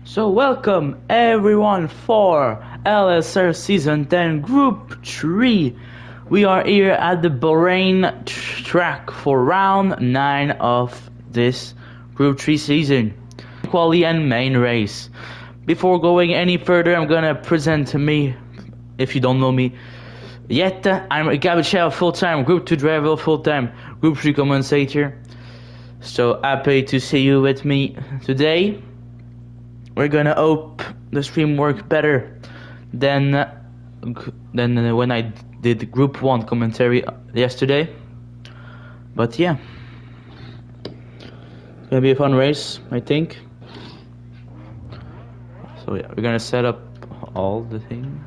So welcome everyone for LSR Season 10 Group 3. We are here at the Bahrein track for round 9 of this Group 3 season. Quali and main race. Before going any further, I'm gonna present me, if you don't know me yet. I'm Gabriel, full-time Group 2 driver, full-time Group 3 commentator. So happy to see you with me today. We're gonna hope the stream works better than when I did Group 1 commentary yesterday. But yeah, it's gonna be a fun race, I think. So yeah, we're gonna set up all the things.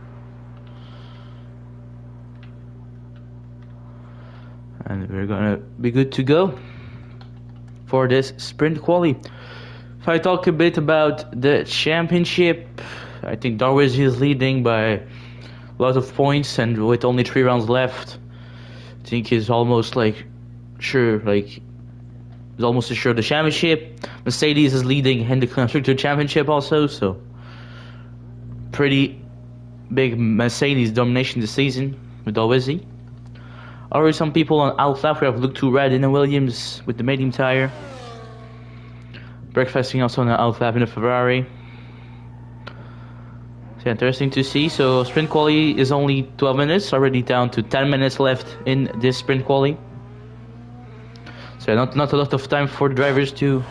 And we're gonna be good to go for this sprint quali. If I talk a bit about the championship, I think Darwish is leading by a lot of points, and with only 3 rounds left, I think he's almost sure the championship. Mercedes is leading in the constructor championship also, so pretty big Mercedes domination this season with Darwish. Already some people on outlap have looked to red in the Williams with the medium tire. Breakfasting also on the outlap in the Ferrari. It's interesting to see. So sprint quali is only 12 minutes, already down to 10 minutes left in this sprint quali. So not a lot of time for the drivers to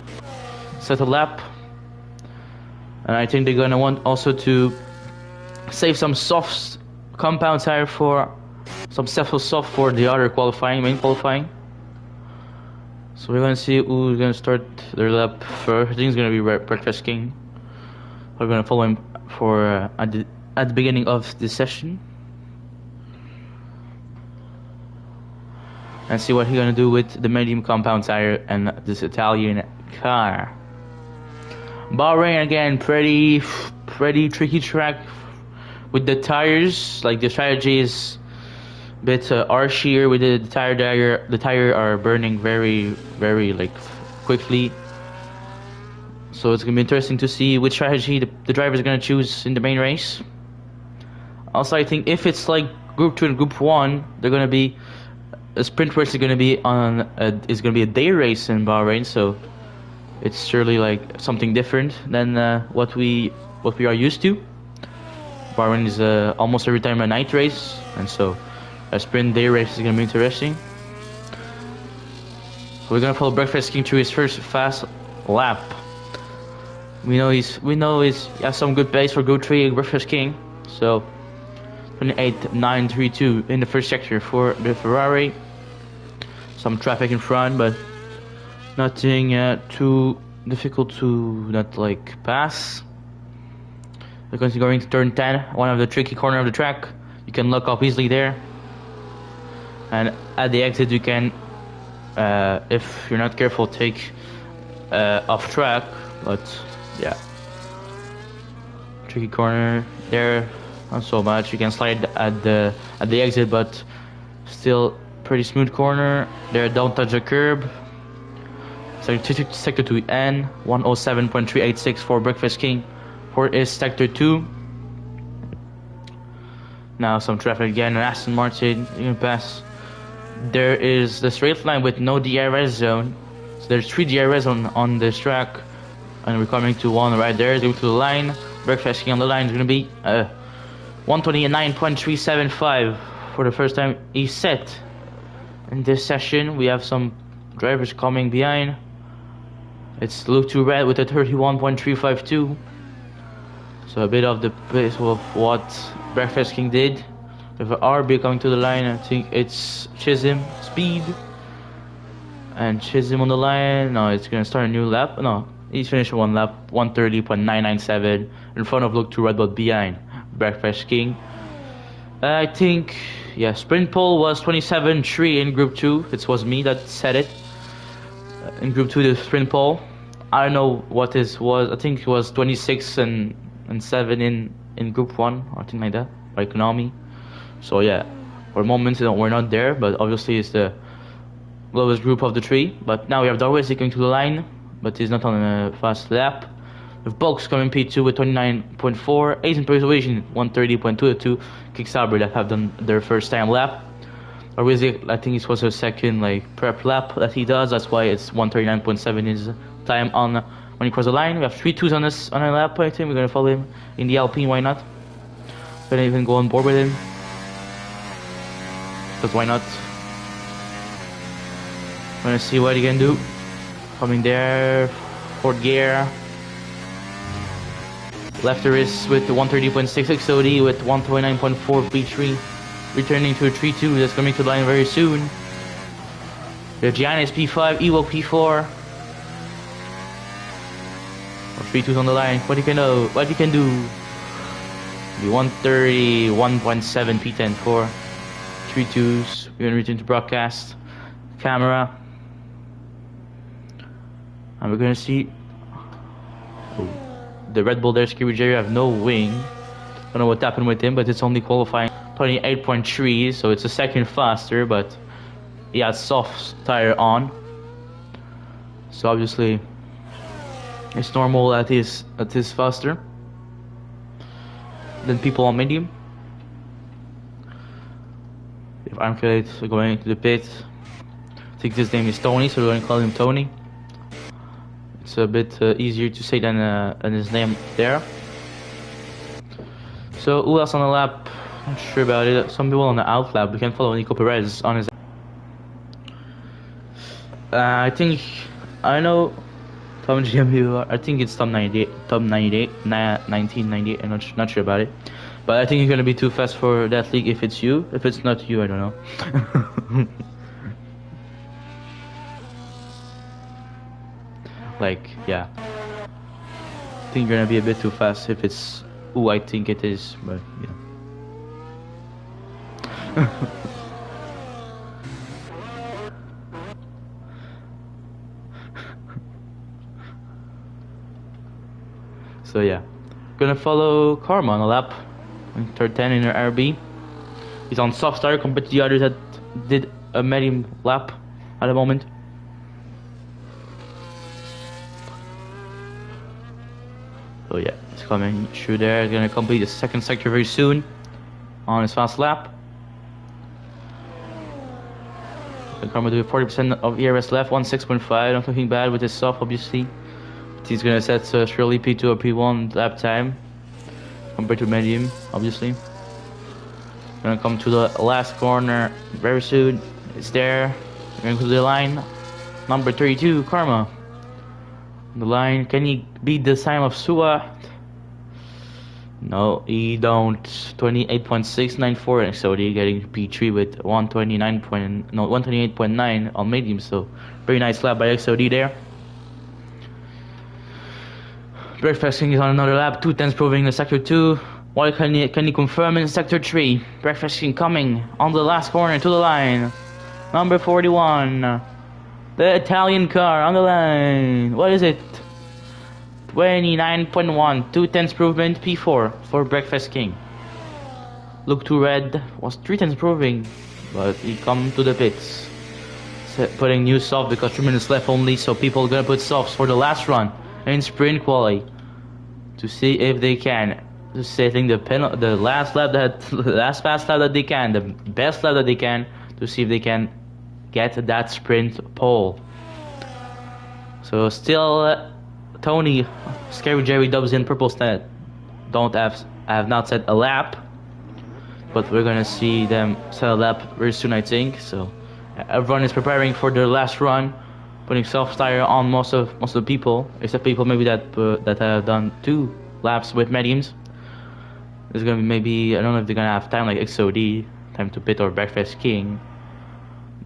set a lap. And I think they're gonna want also to save some soft compound tire for some soft for the other main qualifying. So we're gonna see who's gonna start their lap first. I think it's gonna be Breakfast King. We're gonna follow him for at the beginning of this session and see what he's gonna do with the medium compound tire and this Italian car. Bahrain again, pretty tricky track with the tires. Like the strategy is a bit arshier with the tire. The tire are burning very quickly. So it's gonna be interesting to see which strategy the drivers are gonna choose in the main race. Also, I think if it's like Group 2 and Group 1, they're gonna be a sprint race. Is gonna be a day race in Bahrain. So it's surely like something different than what we are used to. Bahrain is almost every time a night race, and so a sprint day race is gonna be interesting. So we're gonna follow Breakfast King through his first fast lap. We know he has some good pace for Group 3 Breakfast King. So 28.932 in the first sector for the Ferrari. Some traffic in front, but nothing too difficult to not pass. We're going to turn 10, one of the tricky corner of the track. You can lock up easily there. And at the exit you can, if you're not careful, take off track. But yeah, tricky corner there, not so much. You can slide at the exit, but still pretty smooth corner there. Don't touch the curb. Sector 2N 107.386 for Breakfast King for his sector 2. Now some traffic again. Aston Martin, you can pass. There is the straight line with no DRS zone. So there's 3 DRS on this track, and we're coming to one right there. Going to the line. Breakfast King on the line is going to be 129.375 for the first time he's set in this session. We have some drivers coming behind. It's look to red with a 31.352. So a bit of the pace of what Breakfast King did. With RB coming to the line, I think it's Chisholm speed. And Chisholm on the line. No, it's gonna start a new lap. No, he's finished one lap, 130.997 in front of look to red, but behind Breakfast King. I think, yeah, sprint pole was 27.3 in Group 2. It was me that said it. In Group 2, the sprint pole. I don't know what this was. I think it was 26 and 7 in Group 1, or something like that, by economy. So yeah, for a moment we're not there, but obviously it's the lowest group of the 3. But now we have Darwish going to the line, but he's not on a fast lap. With Bulks coming P2 with 29.4, Ace and Persuasion 130.22, Kick Sauber that have done their first time lap. Or Rizik, I think it was a second prep lap that he does. That's why it's 139.7 his time on when he crossed the line. We have 3-2s on a lap. I think we're gonna follow him in the Alpine. Why not? Gonna even go on board with him. Cause why not? Gonna see what he can do. Coming there, fourth gear. Lefter is with the 130.6 XOD with 129.4 P3. Returning to a 3-2 that's coming to the line very soon. The Giannis P5, Evo P4. Or 3-2s on the line. What you can do? What you can do? The 131.7 P10 for 3-2s. We're gonna return to broadcast camera, and we're gonna see the Red Bull there. Scary Jerry have no wing. Don't know what happened with him, but it's only qualifying 28.3, so it's a second faster, but he has soft tire on, so obviously it's normal that is faster than people on medium. If I'm correct, going to the pit, I think his name is Tony, so we're going to call him Tony. It's a bit easier to say than his name there. So who else on the lap? Not sure about it. Some people on the out lap. We can follow Nico Perez on his. I think I know Tom GMU. I think it's top 98, 1998. I'm not sure about it, but I think you're gonna be too fast for that league if it's you. If it's not you, I don't know. Yeah, I think you're gonna be a bit too fast if it's who I think it is, but yeah. So yeah, gonna follow Karma on a lap, third 10 in her RB. He's on soft tire compared to the others that did a medium lap at the moment. So yeah, it's coming through there. He's gonna complete the second sector very soon on his fast lap. Karma do 40% of ERS left, 16.5. Not looking bad with his soft, obviously. But he's gonna set surely P2 or P1 lap time compared to medium, obviously. Gonna come to the last corner very soon. It's there. We're going to the line. Number 32, Karma. On the line, can he beat the time of Sua? No, he don't. 28.694, so they're getting P3 with 128.9 on medium. So very nice lap by XOD there. Breakfast King is on another lap. 2 tenths proving the sector 2. What can he confirm in sector 3? Breakfast King coming on the last corner to the line. Number 41, the Italian car on the line. What is it? 29.1, 2 tenths improvement, P4 for Breakfast King. Look to red, was 3 tenths improving, but he come to the pits. Putting new soft because 3 minutes left only, so people are gonna put softs for the last run in sprint quali to see if they can. Just setting the last lap last fast lap that they can, the best lap that they can, to see if they can get that sprint pole. So still. Tony, Scary Jerry Dubs in purple stat have not set a lap, but we're gonna see them set a lap very soon, I think. So everyone is preparing for their last run, putting soft tire on most of the people, except people maybe that have done 2 laps with mediums. There's gonna be maybe, I don't know if they're gonna have time like XOD, time to pit or Breakfast King,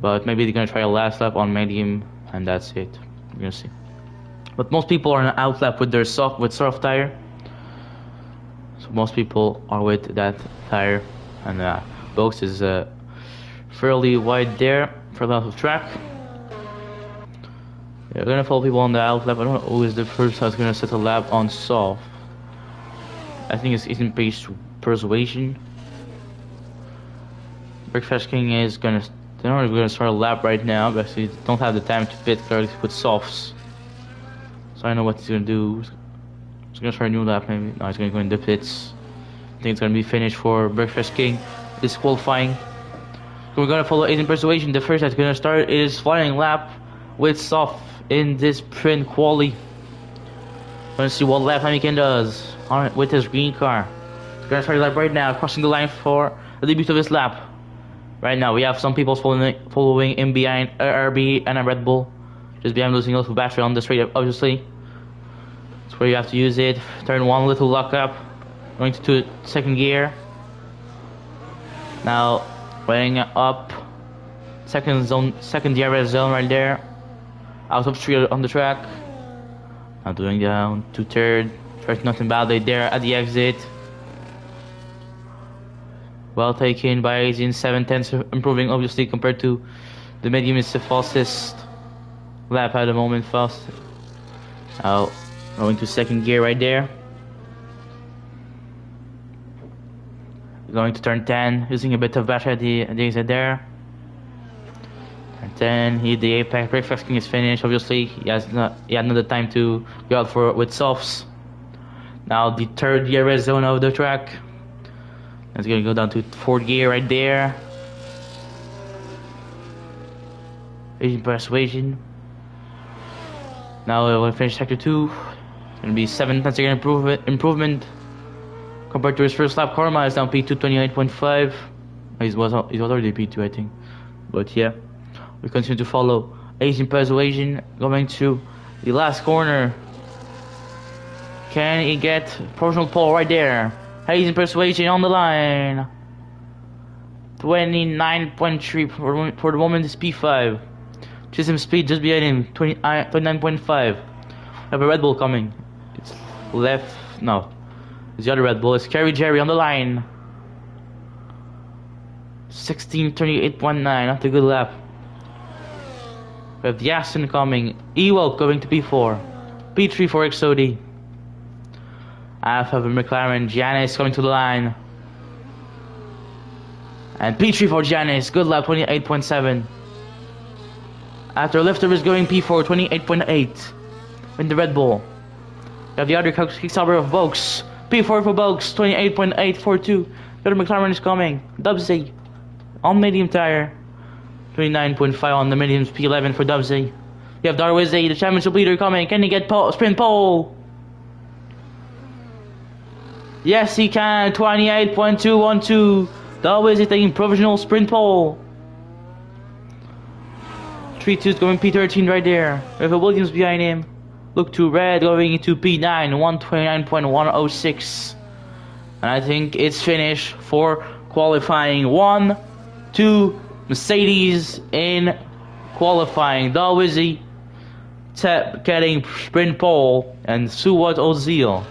but maybe they're gonna try a last lap on medium and that's it. We're gonna see. But most people are on an out lap with their soft tire. So most people are with that tire, and box is fairly wide there for a lot of track. Yeah, we're gonna follow people on the out lap. I don't know who is the first that's gonna set a lap on soft. I think it's in pace persuasion. Breakfast King is gonna. They don't know if we're gonna start a lap right now, but they don't have the time to pit clearly with softs. So I know what he's gonna do. He's gonna start a new lap maybe. No, he's gonna go in the pits. I think it's gonna be finished for Breakfast King. This qualifying. So we're gonna follow Asian Persuasion. The first that's gonna start is flying lap with Soft in this sprint quali. Gonna see what lap Heineken does on with his green car. Gonna start lap right now, crossing the line for the debut of his lap. Right now we have some people following in behind RB and a Red Bull. Just behind, losing a little battery on the straight up, obviously. That's where you have to use it. Turn one, little lock up. Going to second gear. Now weighing up. Second DRS zone right there. Out of three on the track. Now doing down to third. First nothing bad there at the exit. Well taken by Asian, 7/10, improving obviously compared to the medium is the fastest lap at the moment. Fast. Now going to second gear right there. Going to turn 10, using a bit of battery at the exit there. Turn 10, hit the apex. Breakfast King is finished. Obviously, he had another time to go out with softs. Now the third DRS zone of the track. It's gonna go down to fourth gear right there. Asian Persuasion. Now we'll finish sector 2. It's gonna be 7/10 second improvement compared to his first lap. Karma is down P2 28.5. He was already P2, I think. But yeah, we continue to follow Asian Persuasion going to the last corner. Can he get provisional pole right there? Asian Persuasion on the line. 29.3 for the moment is P5. Chisholm speed just behind him, 29.5. Have a Red Bull coming. It's left. No, it's the other Red Bull. It's Kerry Jerry on the line. 16:38.9. Not a good lap. We have the Aston coming. Ewell going to P4. P3 for XOD. Alpha of McLaren. Janice coming to the line. And P3 for Janice. Good lap, 28.7. After lifter is going P4, 28.8. In the Red Bull. We have the other kickstarter of Vokes. P4 for Vokes, 28.842. The other McLaren is coming. Dubsy on medium tire. 29.5 on the mediums, P11 for Dubsy. We have Darwizzy, the championship leader, coming. Can he get sprint pole? Yes, he can. 28.212. Darwizzy taking provisional sprint pole. 3-2 is going P13 right there. We have a Williams behind him. Look to red going into P9, 129.106. And I think it's finished for qualifying. 1, 2, Mercedes in qualifying. Darwizzy getting sprint pole, and Suwat Ozil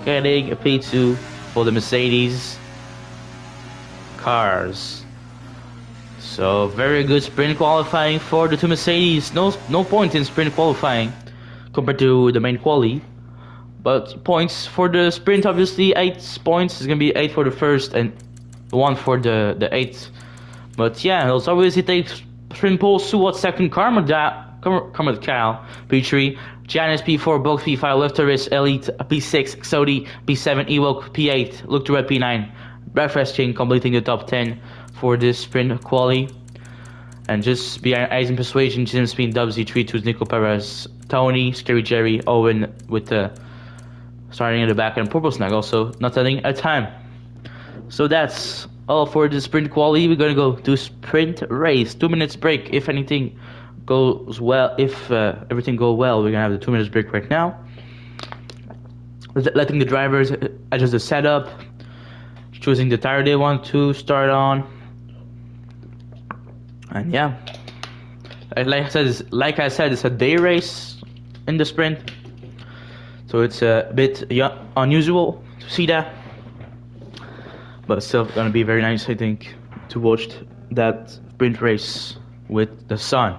getting a P2 for the Mercedes cars. So very good sprint qualifying for the two Mercedes. No point in sprint qualifying compared to the main quali, but points for the sprint, obviously 8 points. It's gonna be 8 for the first and 1 for the 8th. But yeah, also obviously takes sprint pole. Suwat second, Karma Cal P3, Janice P4, both P5, lifter is Elite P6, Xodi P7, Ewok P8, look to red P9. Breakfast King completing the top 10 for this sprint quali. And just behind Eisen Persuasion, Jim Speed, Dubsy, 3-2, Nico Perez, Tony, Scary Jerry, Owen with the starting at the back, and Purple Snag also not telling a time. So that's all for the sprint quali. We're gonna go to sprint race. 2 minutes break if anything goes well. If everything goes well, we're gonna have the 2 minutes break right now. Letting the drivers adjust the setup, choosing the tire they want to start on, and yeah, like I said, it's a day race in the sprint, so it's a bit unusual to see that, but it's still gonna be very nice, I think, to watch that sprint race with the sun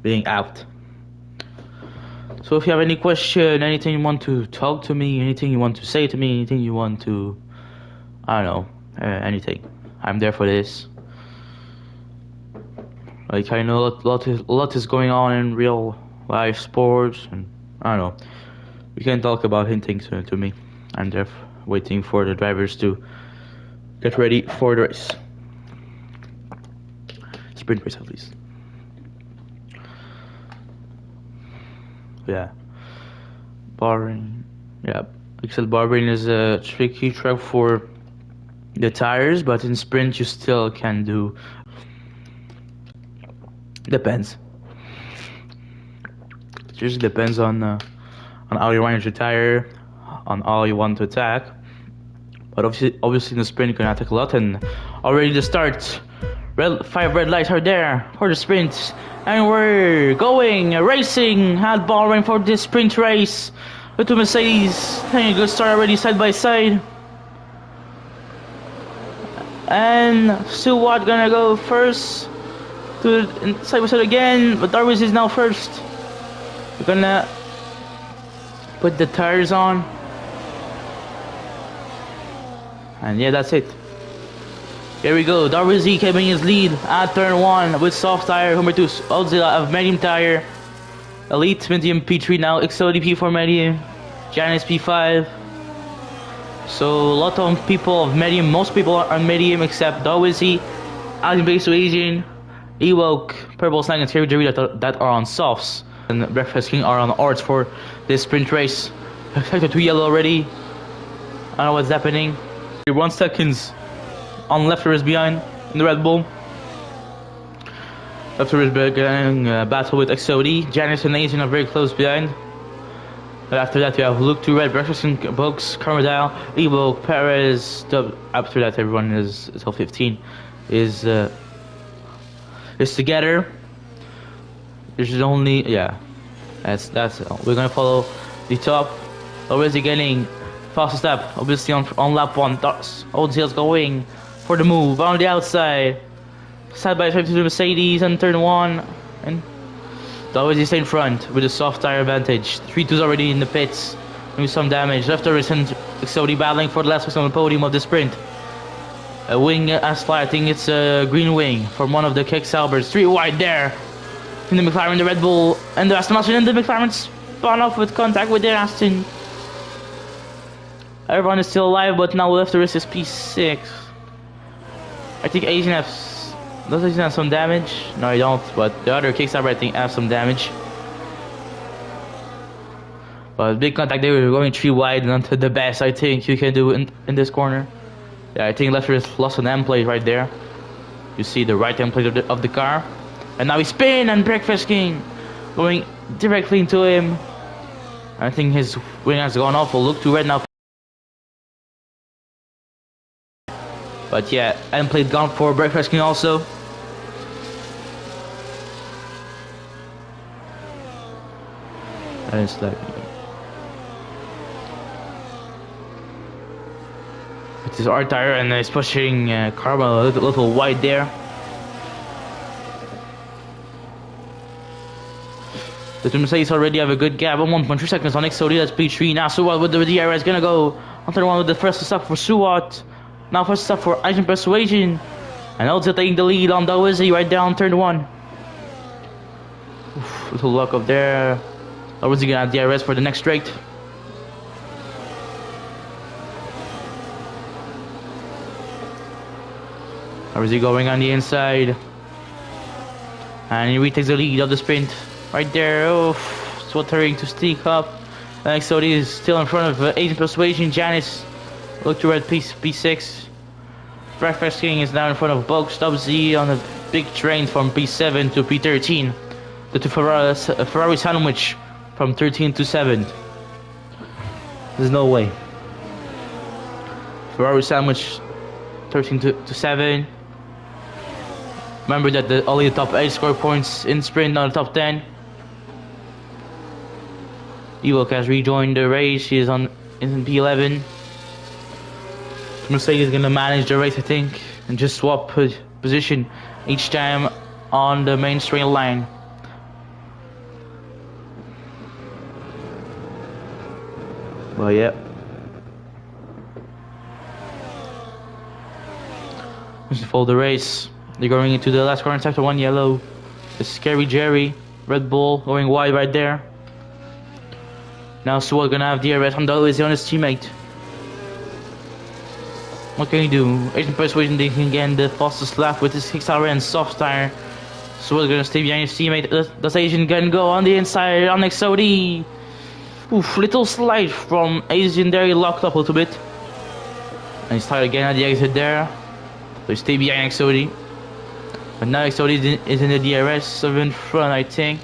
being out. So if you have any question, anything you want to talk to me, anything you want to say to me, anything you want to, I don't know, anything, I'm there for this. Like, I know a lot is going on in real life sports, and I don't know, We can talk about hinting to me. I'm just waiting for the drivers to get ready for the race. Sprint race at least. Yeah. Bahrein. Yeah. Except Bahrein is a tricky track for the tires, but in sprint you still can do. Depends. It just depends on how you want your tire, on how you want to attack. But obviously in the sprint you can attack a lot, and already the start. 5 red lights are there for the sprint, and we're going racing at Bahrain for this sprint race with the Mercedes. Taking a good start already side by side. And Stewart gonna go first to side by side again, but Darvis is now first. We're gonna put the tires on, and yeah, that's it. Here we go. Darvizi keeping his lead at turn 1 with soft tire. Number 2, Odzilla of medium tire. Elite medium P3 now. XOD P4 medium. Janice P5. So a lot of people of medium. Most people are on medium except Darvizi, Alvin Base Asian, Ewoke, Purple Snag, and Terry Jerry that are on softs. And Breakfast King are on arts for this sprint race. Sector 2 yellow already. I don't know what's happening. 1 seconds. On left is behind in the Red Bull. Left is getting battle with XOD. Janice and Asian are very close behind. But after that, you have Luke to Red, Breakfast and Bugs, Carmadale, Evo, Perez. After that, everyone is until 15 is together. There's only that's we're gonna follow the top. Already getting fastest lap, obviously on lap 1. Old Zeal's going for the move on the outside, side by side to the Mercedes on turn 1, and always stay in front with a soft tire advantage. 3-2's already in the pits, doing some damage. Left is XOD battling for the last place on the podium of the sprint. A wing asphalt, I think it's a green wing from one of the kick Salbers. 3 wide there. In the McLaren, the Red Bull, and the Aston Martin, and the McLaren spun off with contact with their Aston. Everyone is still alive, but now left the rest is P6. I think Asian does Asian have some damage? No, I don't, but the other Kickstarter I think have some damage. But big contact, they were going 3 wide and onto the best I think you can do in this corner. Yeah, I think left is lost an M plate right there. You see the right M plate of the car. And now he spin, and Breakfast King going directly into him. I think his wing has gone off. We'll look to red now. But yeah, end plate gone for Breakfast King also. And it's like it's his R tire, and he's pushing Carbon a little wide there. The Mercedes already have a good gap on 1.3 seconds on XOD. That's P3 now. Suwat with the DRS gonna go on turn 1 with the first stop for Suwat. Now first stop for Asian Persuasion, and also taking the lead on Dawizzy right down turn 1. Oof, little luck up there. Dawizzy gonna have DRS for the next straight. Dawizzy going on the inside, and he retakes the lead of the sprint right there. Oh, sweltering to stick up. And XOD is still in front of Asian Persuasion. Janice look to red P6. Breakfast King is now in front of Bulk. Stop Z on a big train from P7 to P13. The two Ferrari sandwich from 13 to 7. There's no way. Ferrari sandwich 13 to 7. Remember that only the top 8 score points in sprint, not the top 10. Ewok has rejoined the race. He is in P11. Mercedes is gonna manage the race, I think, and just swap position each time on the main straight line. Well, yeah. Let's follow the race. They're going into the last corner, sector 1 yellow. The Scary Jerry, Red Bull going wide right there. Now Sewell gonna have DRS on Dalwizzy on his teammate. What can he do? Asian Persuasion, they can get the fastest lap with his kickstarter and soft tire. Sewell's gonna stay behind his teammate. Does Asian can go on the inside on XOD? Oof, little slide from Asian there, he locked up a little bit. And he's tired again at the exit there. So he stay behind XOD. But now XOD is in the DRS of in front, I think.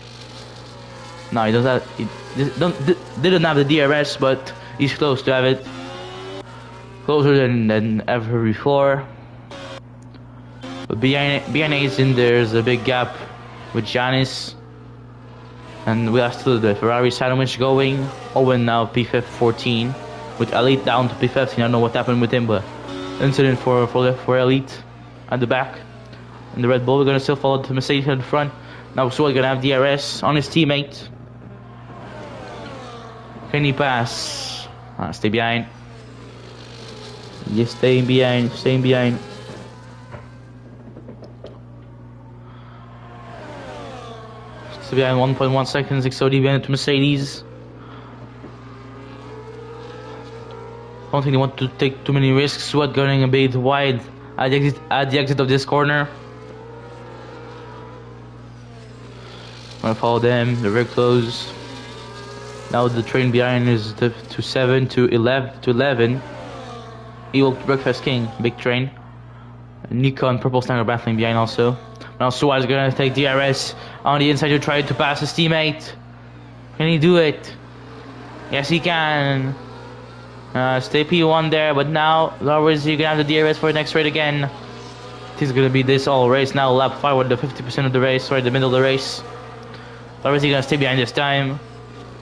No, he doesn't have, didn't have the DRS, but he's close to have it. Closer than ever before. But behind Asian, there's a big gap with Janis. And we have still the Ferrari sandwich going. Owen now P14 with Elite down to P15. I don't know what happened with him, but incident for Elite at the back. And the Red Bull, we're gonna still follow the Mercedes in front. Now Sewell gonna have DRS on his teammate. Can he pass? Stay behind. Yes, staying behind, staying behind. Still behind 1.1 seconds, XOD behind to Mercedes. I don't think they want to take too many risks. Sweat going a bit wide at the exit of this corner. I'm gonna follow them, they're very close. Now the train behind is to 7 to 11. Evil Breakfast King, big train. Nico and Purple Snack are battling behind also. Now Suarez is gonna take DRS on the inside to try to pass his teammate. Can he do it? Yes, he can. Stay P1 there, but now Lowers, you're gonna have the DRS for the next race again. This is gonna be this all race now. Lap 5 with the 50% of the race, right in the middle of the race. Lowers, you're gonna stay behind this time.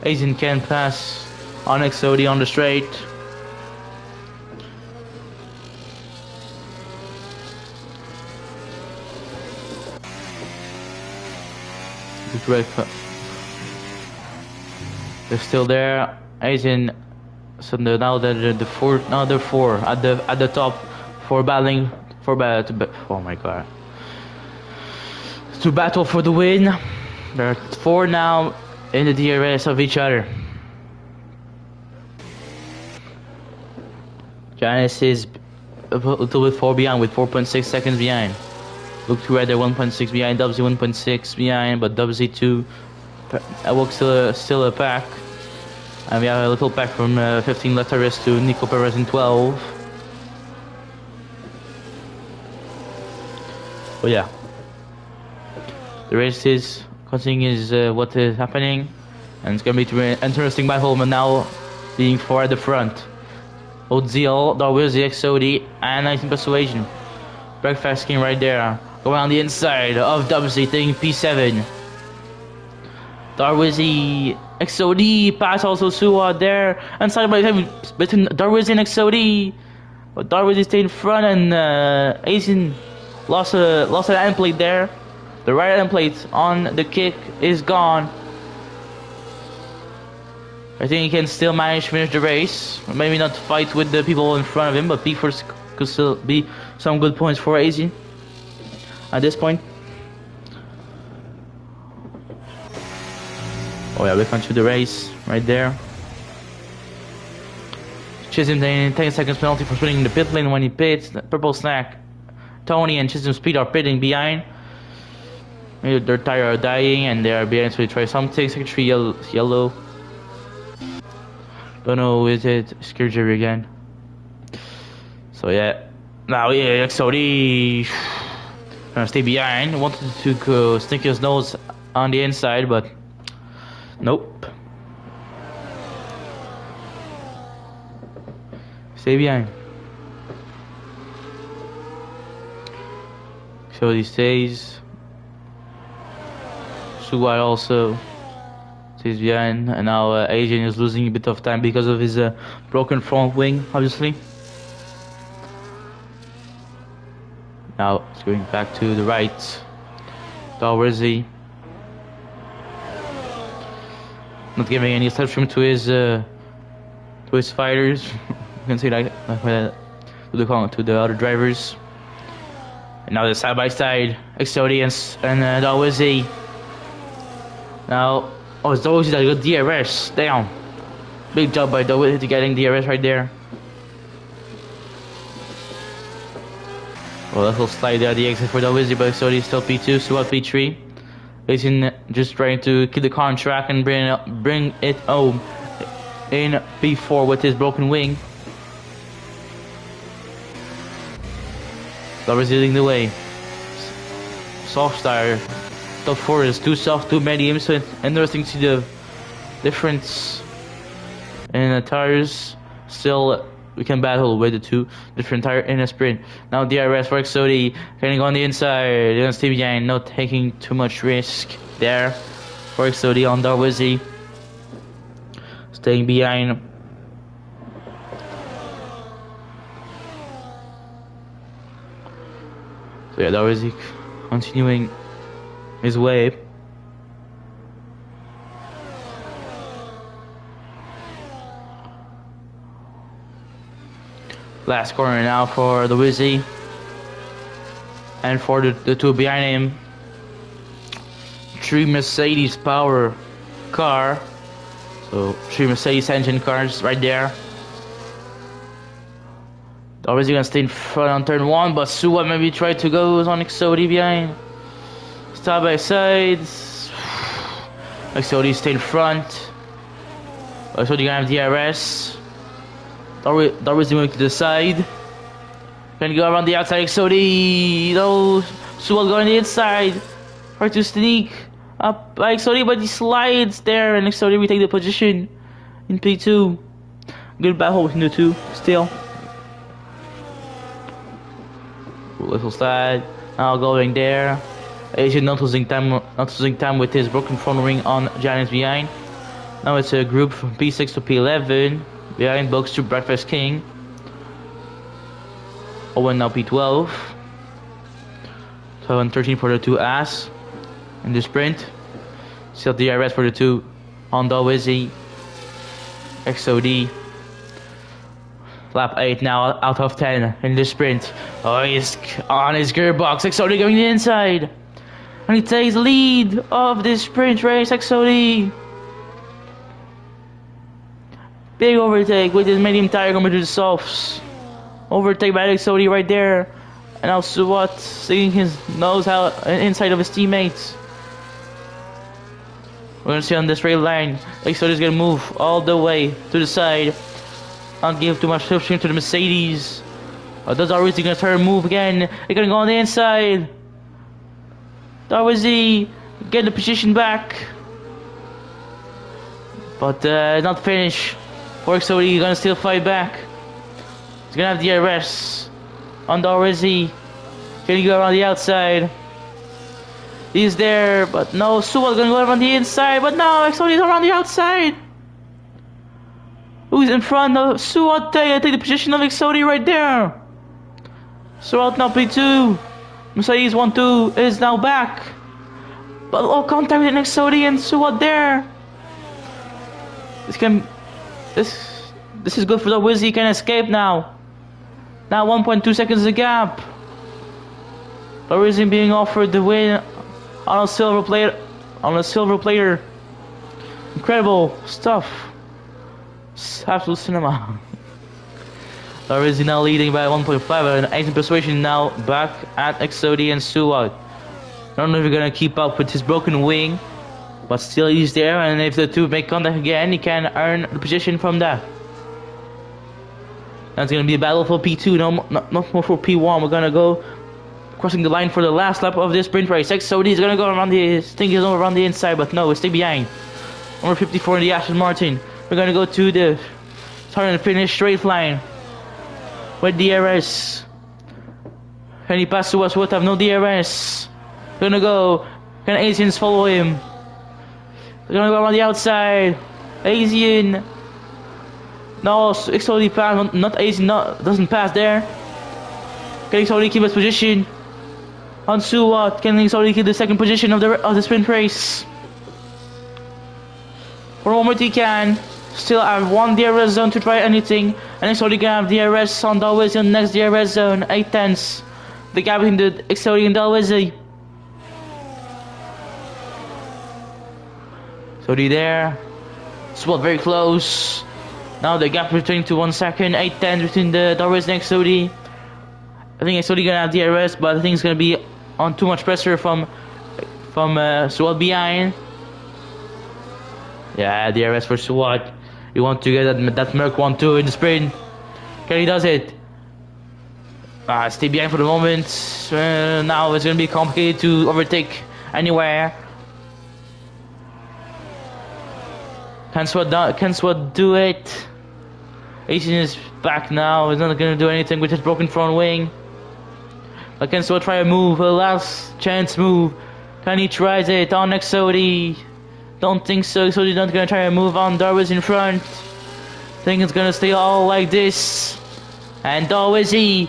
Asian can pass on XOD on the straight. They're still there. Asian, so now they're the four. Now they're four at the top for battling oh my god, to battle for the win. There are four now in the DRS of each other. Janice is a little bit far behind with 4.6 seconds behind. Look to right there, 1.6 behind. Dubsy 1.6 behind, but Dubsy 2. Ewok still a pack. And we have a little pack from 15 left race to Nico Perez in 12. But yeah, the race is continuing what is happening, and it's gonna be an interesting battle. But now being far at the front, Odziel, Darwizi, XOD, and 19 Persuasion. Breakfast King right there, going on the inside of Dubsy, taking P7. Darwizi, XOD, pass also Suwa there, and side by side between Darwizi and XOD. But Darwizi stayed in front, and Asian lost an end plate there. The right end plate on the kick is gone. I think he can still manage to finish the race. Maybe not fight with the people in front of him, but P1 could still be some good points for Asian at this point. Oh yeah, we can shoot the race right there. Chisholm taking 10 seconds penalty for spinning in the pit lane when he pits. Purple Snack, Tony and Chisholm Speed are pitting behind. Maybe their tire are dying and they are behind, so they try something. Secretary yellow. Don't know, is it Skirger again? So yeah, now yeah, XOD gonna stay behind. Wanted to go stick his nose on the inside, but nope. Stay behind. So he stays. Suwai also stays behind, and now Asian is losing a bit of time because of his broken front wing, obviously. Now it's going back to the right. Dalrizzi not giving any slipstream to his fighters. You can say that to the other drivers. And now they're side by side, XOD and Dalrizzi. Now, oh, it's Dalrizzi that got DRS. Damn. Big job by Dawizzi getting DRS right there. Well, that will slide out the exit for Dawizzi, but Exodi still P2, Suat P3. He's just trying to keep the car on track and bring it home in P4 with his broken wing. Dawizzi leading the way. Soft tire. Top 4 is too soft, too medium, so it's interesting to see the difference in the tires. Still, we can battle with the two different tires in a sprint. Now DRS for Exodi, getting on the inside, they're gonna stay behind, not taking too much risk there for Exodi on Dawizzi. Staying behind. So yeah, Dawizzi continuing his way. Last corner now for Dawizzi. And for the two behind him. 3 Mercedes power car. So 3 Mercedes engine cars right there. Dawizzi gonna stay in front on turn 1, but Suwa maybe tried to go on Exodi behind. Side by sides. Exodi stay in front. Exodi gonna have DRS. Dawizzi moving to the side. Can go around the outside. Exodi. No. Suwa going the inside. Try to sneak up by Exodi, but he slides there, and Exodi retake the position in P2. Good battle between the two still. Little slide. Now going there. Asian not losing time with his broken front wing on Giants behind. Now it's a group from P6 to P11 behind Box to Breakfast King. Owen now P12. 12 and 13 for the two As in the sprint. Still DRS for the two on Dawizzi. XOD. Lap 8 now out of 10 in the sprint. Oh, he's on his gearbox. XOD going the inside. And he takes the lead of this sprint race. XOD. Big overtake with his medium tire going to the softs. Overtake by XOD right there. And now Suwat sticking his nose out inside of his teammates. We're gonna see on this straight line. XOD is gonna move all the way to the side. Not give too much slipstream to the Mercedes. Does Dawizzi gonna try to move again? They're gonna go on the inside. Dawizzi getting the position back. But not finished. For XOD gonna still fight back. He's gonna have DRS on Dawizzi. Can he go around the outside? He's there, but no, Suwa's gonna go around the inside, but no, XOD is around the outside. Who's in front of Suwa? Take the position of XOD right there. Suwa now P2. Mercedes 1-2 is now back. But all contact with XOD and Suwa there. This is good for Dawizzi. He can escape now. Now 1.2 seconds the gap. Dawizzi being offered the win on a silver plater. Incredible stuff. Absolute cinema. Dawizzi now leading by 1.5 and 18 persuasion now back at XOD and Suwa. I don't know if he's gonna keep up with his broken wing, but still he's there, and if the two make contact again, he can earn the position from that. That's gonna be a battle for P2, not more for P1. We're gonna go crossing the line for the last lap of this sprint race. XOD is gonna go around around the inside, but no, it's stay behind. Number 54 in the Aston Martin. We're gonna go to the start and finish straight line with DRS. Can he pass to us? Would have no DRS. Gonna go. Can Asians follow him? They're gonna go around the outside. Asian. No, XOD pass. Not Asian. Doesn't pass there. Can XOD keep his position? On Suwa. Can XOD keep the second position of the sprint race? For a moment he can. Still have one DRS zone to try anything. And XOD can have DRS on Dawizzi in the next DRS zone. 8 tenths. The gap between the XOD and Dawizzi. XOD there. Spot very close. Now the gap returning to 1 second, 8:10 between the Darwish and XOD. I think XOD gonna have DRS, but I think it's gonna be on too much pressure from Suat behind. Yeah, DRS for Suat. You want to get that Merc 1-2 in the sprint. Kelly does it. Stay behind for the moment. Now it's gonna be complicated to overtake anywhere. Can Swat do it? 18 is back now. He's not gonna do anything with his broken front wing. But can Swat try a move? A last chance move. Can he try it on XOD? Don't think so. XOD's not gonna try a move on Darwish in front. Think it's gonna stay all like this. And Darwish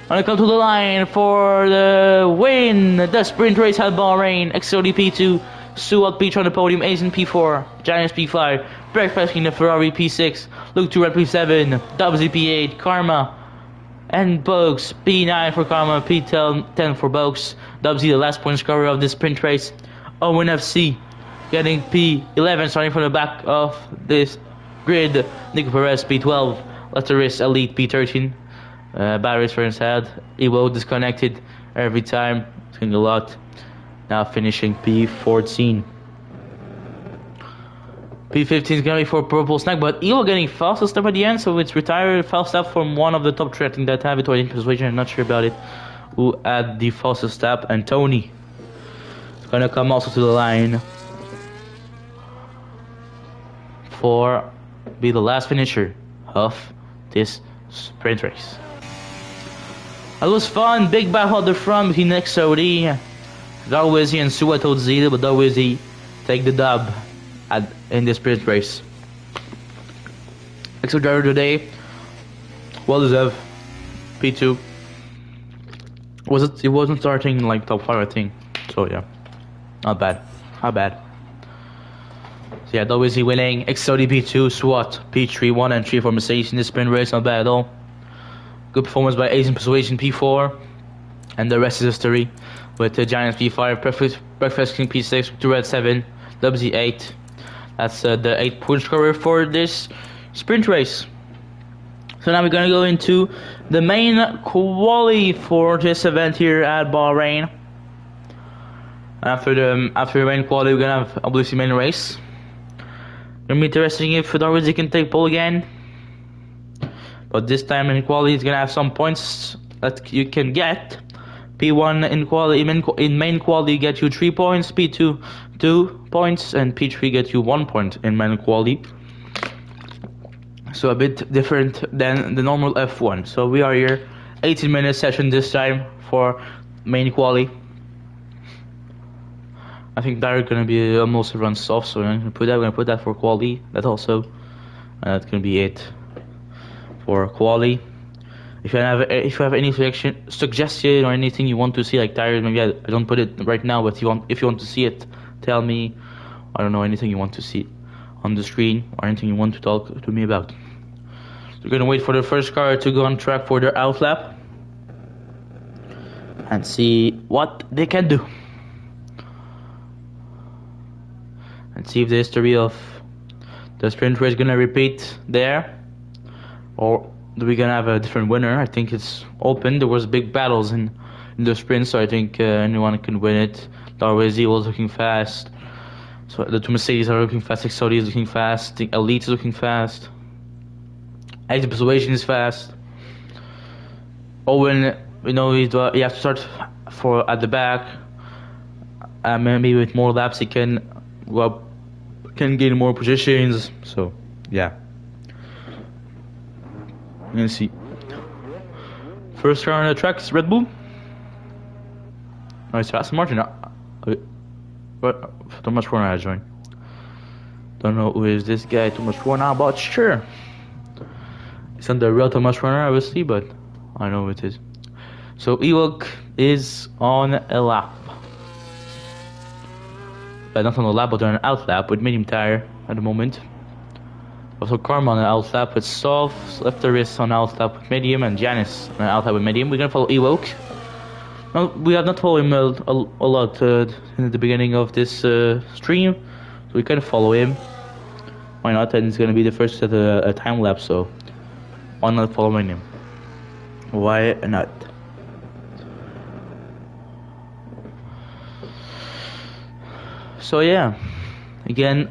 gonna come to the line for the win. The sprint race at Bahrein. XOD P2, Suat P3 on the podium, Asian P4, Giants P5, Breakfast in the Ferrari P6, Luke 2 Red P7, WZ P8, Karma, and Bogues P9 for Karma, P10 for Bogues. WZ the last point scorer of this sprint race. Owen FC getting P11 starting from the back of this grid. Nico Perez P12, Letteris Elite P13. Batteries for inside. Evo disconnected every time. It's getting a lot. Now finishing P14. P15 is gonna be for Purple Snack, but Evo getting false step at the end, so it's retired false step from one of the top three. I think that have it or in persuasion. I'm not sure about it. Who had the false step, and Tony is gonna come also to the line for be the last finisher of this sprint race. It was fun, big battle at the front between XOD, Darwish and Suat Ozil, but Darwish take the dub in this sprint race. XOD driver today, well deserved, P2. It wasn't starting like top 5 I think, so yeah, not bad. So yeah, Darwish winning, XOD P2, Suat P3, 1 and 3 for Mercedes in this sprint race, not bad at all. Good performance by Asian Persuasion P4, and the rest is history with the Giants P5, Breakfast King P6, to Red 7, WZ 8. That's the 8 point scorer for this sprint race. So now we're gonna go into the main quali for this event here at Bahrain. After the main quali, we're gonna have obviously main race. Gonna be interesting if Darwish can take pole again. But this time in quali, it's gonna have some points that you can get. P1 in quali, in main quali, get you 3 points. P2 2 points, and P3 get you 1 point in main quali. So a bit different than the normal F1. So we are here, 18-minute session this time for main quali. I think Direct gonna be almost run soft, so I'm gonna put that for quali. That also, that's gonna be it for quali. If you have any suggestion or anything you want to see, like tires, maybe I don't put it right now, but if you want to see it, tell me. I don't know, anything you want to see on the screen or anything you want to talk to me about. So we're gonna wait for the first car to go on track for their outlap and see what they can do, and see if the history of the sprint race is gonna repeat there, or we're gonna have a different winner. I think it's open. There was big battles in the sprint, so I think anyone can win it. Darwish was looking fast. So the two Mercedes are looking fast. XOD is looking fast. The Elite is looking fast. Active Persuasion is fast. Owen, you know, you have to start at the back. Maybe with more laps, he can go up, can gain more positions. So yeah. Let's see. First car on the track is Red Bull. Oh, it's Aston Martin. What? Thomas Warner has joined. Don't know who is this guy, Thomas Warner, but sure. It's not the real Thomas Warner, obviously, but I know who it is. So Ewok is on a lap. Not on a lap, but on an out lap with medium tire at the moment. Also Karma on an out lap with soft, left the wrist on an out lap with medium, and Janice on an out lap with medium. We're gonna follow Ewok. No, we have not followed him a lot in the beginning of this stream, so we can follow him Why not? And it's gonna be the first at a time lapse, so why not following him? Why not? So yeah, again,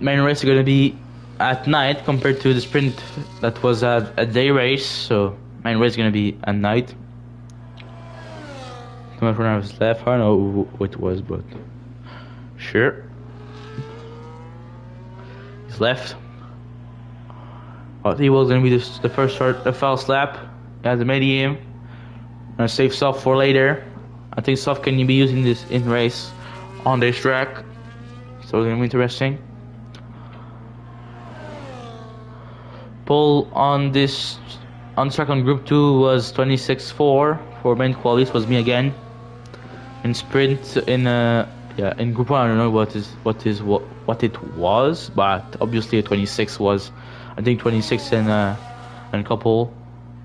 main race is gonna be at night compared to the sprint that was a day race. So main race is gonna be at night. Too much when I was left. I don't know what it was, but sure. He's left. He was gonna be the first start, the fast lap at the medium. Gonna save soft for later. I think soft can be using this in race on this track, so it's gonna be interesting. Pole on this track on Group 2 was 26.4 for main qualities. Was me again. In sprint in Group 1 I don't know what it was, but obviously a 26 was, I think 26 and a couple,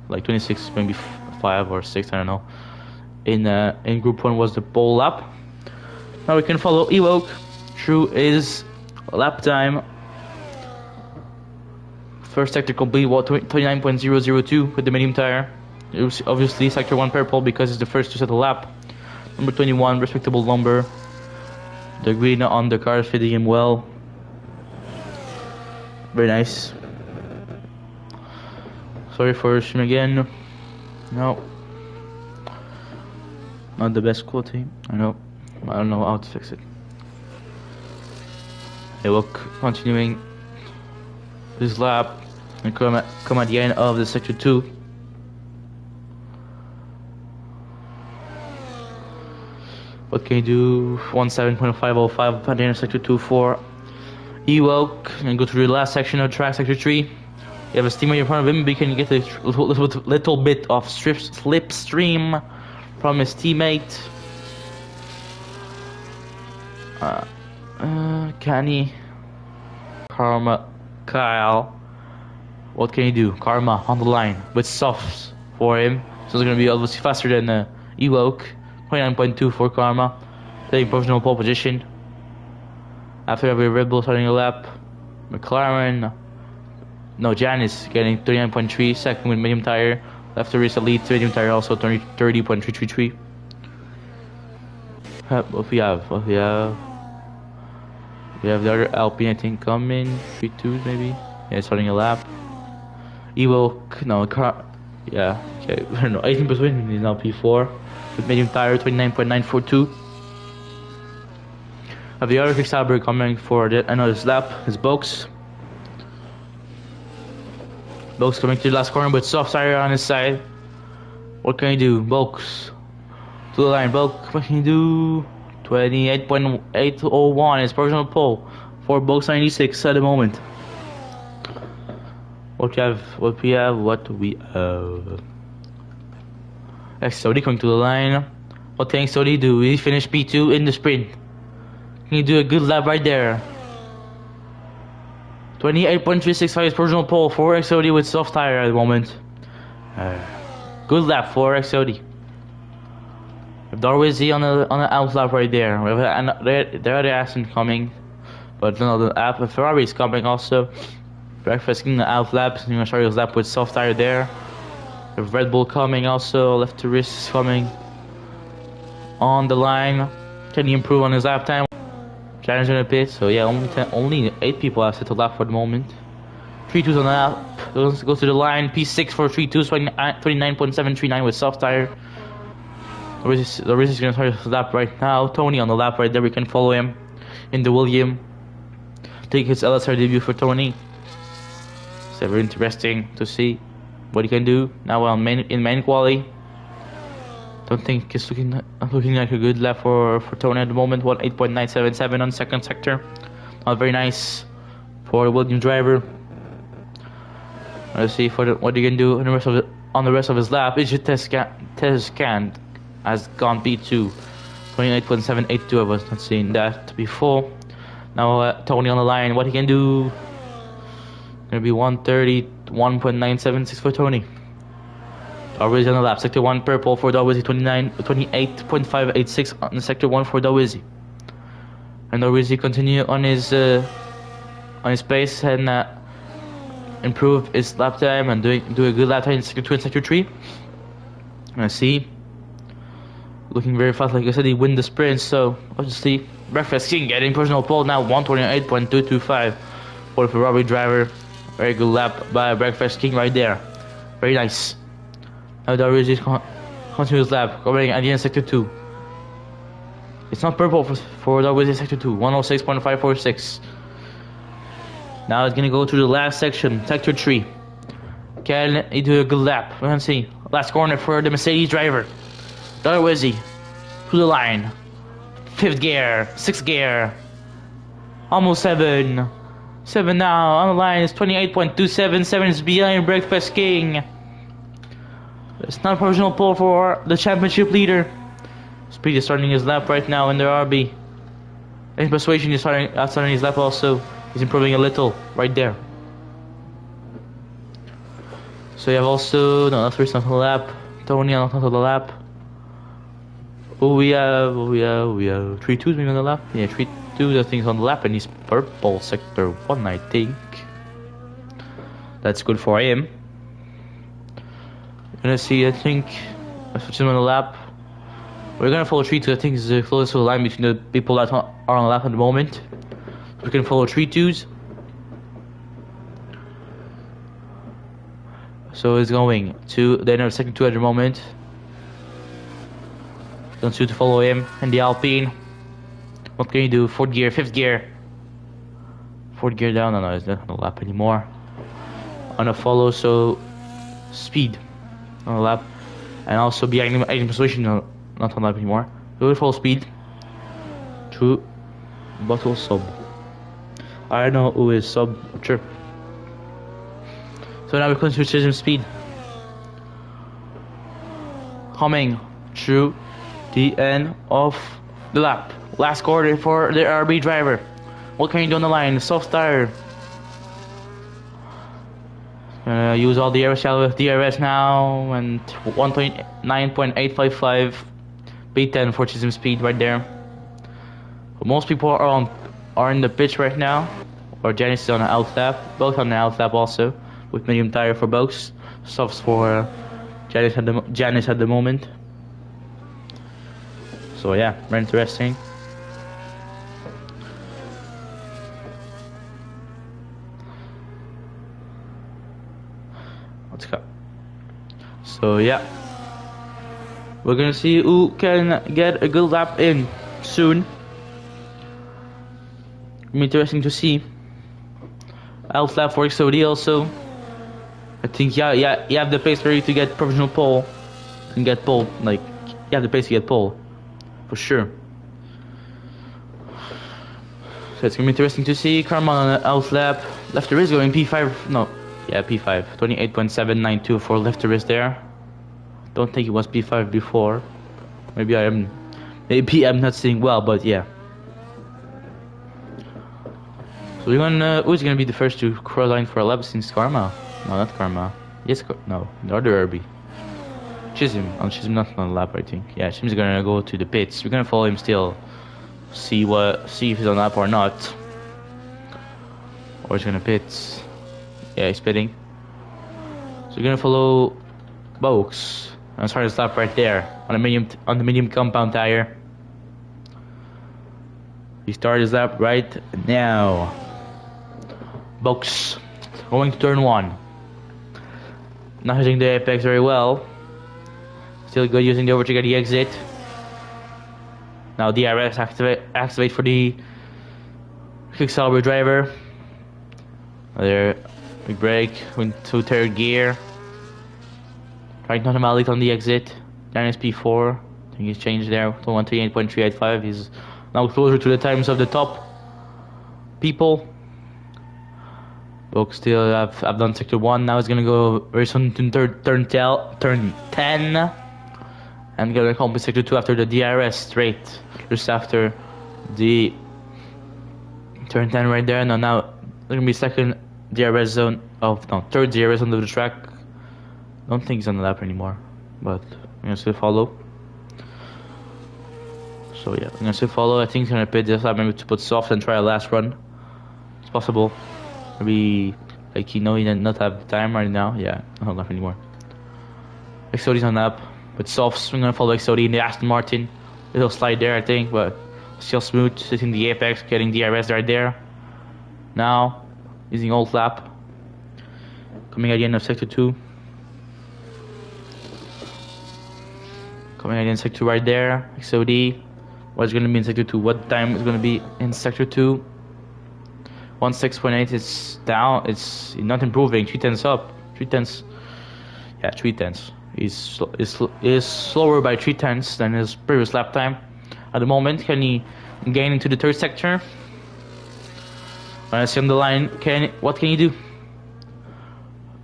like 26 maybe 5 or 6, I don't know. In Group 1 was the pole lap. Now we can follow Evoke through his lap time. First sector complete, 29.002 with the medium tire. It was obviously sector 1 purple because it's the first to set the lap. Number 21, respectable number. The green on the car is fitting him well. Very nice. Sorry for stream again. No. Not the best quality, I know. I don't know how to fix it. Hey, look, continuing this lap and come at the end of the sector 2. What can you do? 17.505 at the end of sector 2 for Ewoke, and go through the last section of track, sector 3. You have a steamer in front of him, but you can get a little bit of slipstream from his teammate. Kenny, Karma, Kyle. What can you do? Karma on the line with softs for him, so it's gonna be obviously faster than Ewoke. 29.2 for Karma, taking provisional pole position. After every Red Bull starting a lap, Janice getting 39.3, second with medium tire. Left to race the lead, medium tire also 30.333. What we have? We have the other Alpine, I think, coming. 3-2 maybe. Yeah, starting a lap. Evoke, yeah, okay. No, 18% is now P4 with medium tire, 29.942. Have the other Quicksilver coming for another lap. It's Box. Box coming to the last corner with soft tire on his side. What can you do? Box to the line. Box, what can you do? 28.801 is personal pole for Box 96 at the moment. What we have? XOD coming to the line. What can XOD do? He finished P2 in the sprint. Can you do a good lap right there? 28.365 is personal pole for XOD with soft tire at the moment. Good lap for XOD. Darwizy on the out lap right there. There are the Aston coming, but another app. Ferrari is coming also. Breakfast in the out lap. You're gonna start his lap with soft tire there. The Red Bull coming also. Left to wrist is coming on the line. Can he improve on his lap time? Challenge in a pit. So yeah, only 8 people have set the lap for the moment. 3-2s on the lap. Goes to the line. P6 for 3-2s. 29.739 with soft tire. The race is gonna start his lap right now. Tony on the lap right there. We can follow him in the William. Take his LSR debut for Tony. It's very interesting to see what he can do now in main quali. Don't think it's looking like a good lap for Tony at the moment. 8.977 on second sector. Not very nice for the Williams driver. Let's see what he can do on the rest of his lap. Tezcan has gone P2. 28.782. I was not seeing that before. Now Tony on the line. What he can do? Gonna be 131.976 for Tony. Darwizy on the lap. Sector 1 purple for Darwizy. 28.586 on sector 1 for Darwizy. And Darwizy continue on his on his pace and improve his lap time and do a good lap time in sector 2 and sector 3. And see, looking very fast. Like I said, he win the sprint. So let's see. Breakfast King getting personal pole now, 128.225 for the Ferrari driver. Very good lap by Breakfast King right there. Very nice. Now Darwizi's continuous lap covering at the end of sector 2. It's not purple for Darwizi sector 2, 106.546. Now it's gonna go to the last section, sector 3. Can he do a good lap? We're gonna see. Last corner for the Mercedes driver. Darwizi to the line. 5th gear, 6th gear. Almost 7. 7 now on the line is 28.277. 7 is behind Breakfast King. It's not a personal pole for the championship leader. Speed is starting his lap right now in the RB. And Persuasion is starting his lap also. He's improving a little right there. So you have also no, that's not on the lap. Tony not on the lap. We have 3 twos maybe on the lap. Yeah, 3 twos I think on the lap, and he's purple sector 1 I think. That's good for him. Gonna see, I think I switch him on the lap. We're gonna follow 3 twos. I think is the closest to the line between the people that are on the lap at the moment. So we can follow 3 twos. So it's going to the end of second 2 at the moment. Don't suit to follow him in the Alpine. What can you do? 4th gear, 5th gear. 4th gear down. No, it's not on the lap anymore. On a follow, so speed on the lap, and also behind him, Persuasion not on the lap anymore. We will follow speed to bottle sub. I don't know who is sub. Sure. So now we're going to switch him speed. Coming through the end of the lap. Last quarter for the RB driver. What can you do on the line? Soft tire. Use all the aerosol with DRS now, and 1.9.855 B10 for Chisholm speed right there. But most people are in the pitch right now, or Janice is on the out lap, both on the out lap also, with medium tire for both. Softs for Janice at the moment. So yeah, very interesting. Let's go. So yeah, we're gonna see who can get a good lap in soon. It'll be interesting to see. Out lap for XOD also. I think yeah, you have the pace for you to get provisional pole and get pole. Like you have the pace to get pole. For sure. So it's gonna be interesting to see. Karma on the out lap. Left is going P5. No, yeah, P5. 28.792 for left wrist there. Don't think it was P5 before. Maybe I'm not seeing well, but yeah. So we're gonna. Who's gonna be the first to cross line for a lap since Karma? No, not Karma. Yes, no, the other RB. Chisholm. Oh, Chisholm not on the lap, I think. Yeah, Chisholm's gonna go to the pits. We're gonna follow him still. See if he's on the lap or not. Or he's gonna pit. Yeah, he's pitting. So we're gonna follow Boaks. And start his lap right there on the medium compound tire. He started his lap right now. Boaks going to turn 1. Not hitting the apex very well. Still good using the overtake at the exit. Now DRS activate for the Quicksilver driver. There, big brake into 3rd gear. Right now Malik on the exit. Then P4. I think he's changed there to 138.385. He's now closer to the times of the top people. Book still have done sector 1. Now it's gonna go very soon to turn 10. And gonna complete sector 2 after the DRS straight. Just after the turn 10 right there. Now there's gonna be second DRS zone third DRS zone of the track. Don't think he's on the lap anymore, but I'm gonna still follow. So yeah, I'm gonna still follow. I think he's gonna pit this lap maybe to put soft and try a last run. It's possible. Maybe like he did not have time right now. Yeah, not enough anymore. Exodi's on the up with softs. I'm gonna follow Exodi in the Aston Martin. Little slide there, I think, but still smooth. Hitting the apex, getting DRS right there. Now using old lap. Coming at the end of sector 2. Coming at the end of sector 2 right there. XOD. What's gonna be in sector 2? What time is gonna be in sector 2? 16.8 is down. It's not improving. 3 tenths up. 3 tenths. Yeah, 3 tenths. Is slower by 3 tenths than his previous lap time. At the moment, can he gain into the third sector? When I see on the line, what can he do?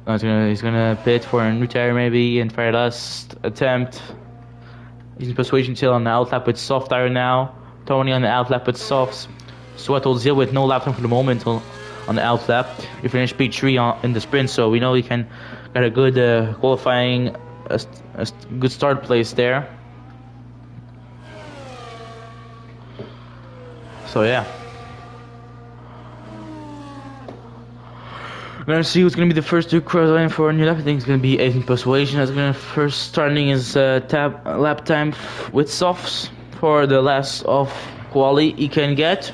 He's gonna pit for a new tire maybe and try last attempt. He's in persuasion still on the outlap with soft tire now. Tony on the outlap with softs. Sweat holds Zil with no lap time for the moment on the outlap. He finished P3 in the sprint, so we know he can get a good qualifying, a good start place there. So yeah. We're gonna see who's gonna be the first to cross line for a new lap. I think it's gonna be 18 Persuasion. That's gonna first starting his lap time with softs for the last of quali he can get.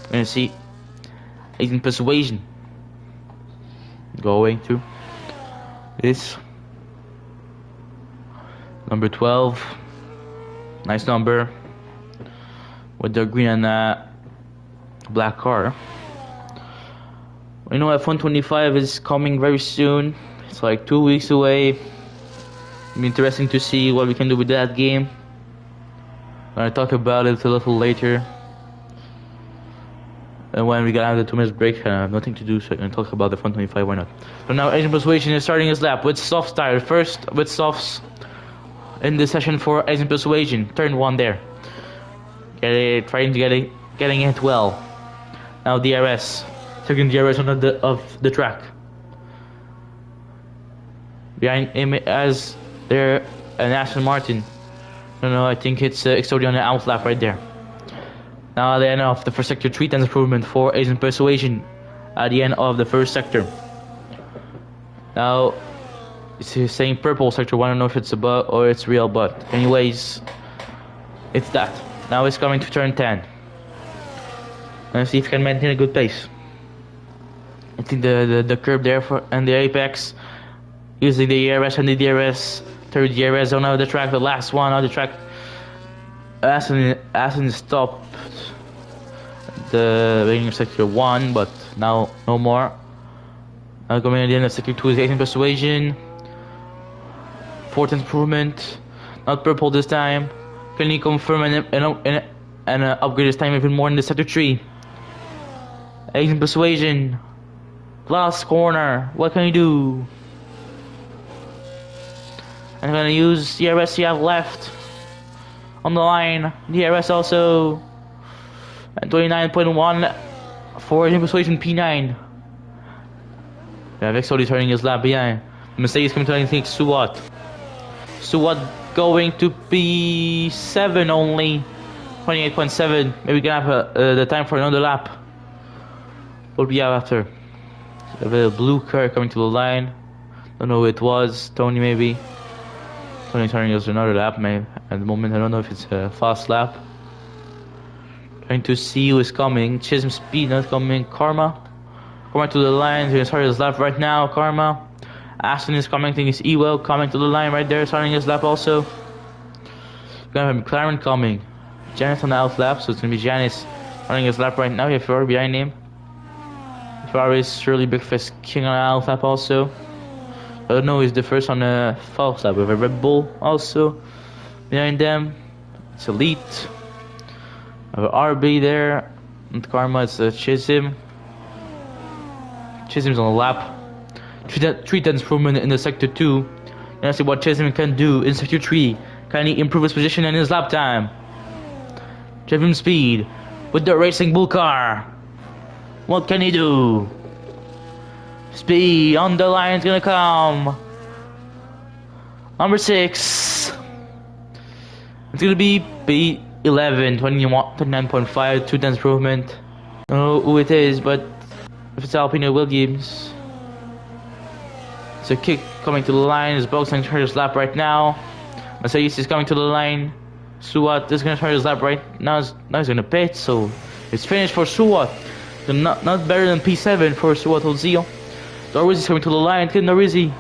We're gonna see 18 Persuasion going to this number 12. Nice number with the green and black car. You know, F125 is coming very soon. It's like 2 weeks away. It'll be interesting to see what we can do with that game. I'm gonna talk about it a little later. And when we gotta have the 2 minutes break, I have nothing to do, so I'm gonna talk about the F125. Why not? So now Asian Persuasion is starting his lap with soft tire. First with softs in the session for Asian Persuasion. Turn 1 there. Getting it well. Now DRS. Second DRS on the track. Behind him as there an Aston Martin. No, I think it's Exodi on the outlap right there. Now at the end of the first sector, 3 tenths improvement for Asian Persuasion at the end of the first sector. Now it's saying purple sector 1. I don't know if it's a bug or it's real, but anyways, it's that. Now it's coming to turn 10. Let's see if it can maintain a good pace. I think the curb there and the apex, using the ERS and the DRS, third DRS zone of the track, the last one of the track. Aston stopped the beginning of sector 1, but now no more. Now coming at the end of sector 2 is 18 Persuasion. 4th improvement, not purple this time. Can he confirm and upgrade his time even more in the sector 3? 18 Persuasion. Last corner, what can you do? I'm gonna use DRS you have left on the line. DRS also. And 29.1 for Persuasion P9. Yeah, Vexoli turning his lap behind. Mercedes coming to, I think, Suat. Suat going to P7 only. 28.7. Maybe we can have the time for another lap. What we have after? A little blue car coming to the line. Don't know who it was. Tony maybe. Tony turning us another lap maybe. At the moment I don't know if it's a fast lap. Trying to see who is coming. Chisholm Speed not coming. Karma. Coming to the line. He's gonna start his lap right now. Karma. Aston is coming. I think it's Ewell coming to the line right there. Starting his lap also. We're gonna have McLaren coming. Janice on the out lap. So it's gonna be Janice running his lap right now. We have Ferrari behind him. Ferrari is surely Big Fist King on the out lap also. I don't know, he's the first on the false lap. We have a Red Bull also behind them. It's Elite. We have RB there. And Karma, it's Chisholm. Chisholm's on the lap. 3 tenths improvement in the sector 2. Let's see what Chisholm can do in sector 3. Can he improve his position and his lap time? Chisholm Speed with the Racing Bull car. What can he do? Speed on the line is gonna come. Number 6. It's gonna be B11, 29.5, 2 tenths improvement. I don't know who it is, but if it's Alpine Williams. It's a kick coming to the line. Is Boxing turn his lap right now. Mercedes is coming to the line. Suat is going to turn his lap right now. Now he's going to pit, so it's finished for Suat. Not better than P7 for Suat Ozil. Dorisi is coming to the line. Good Dorisi.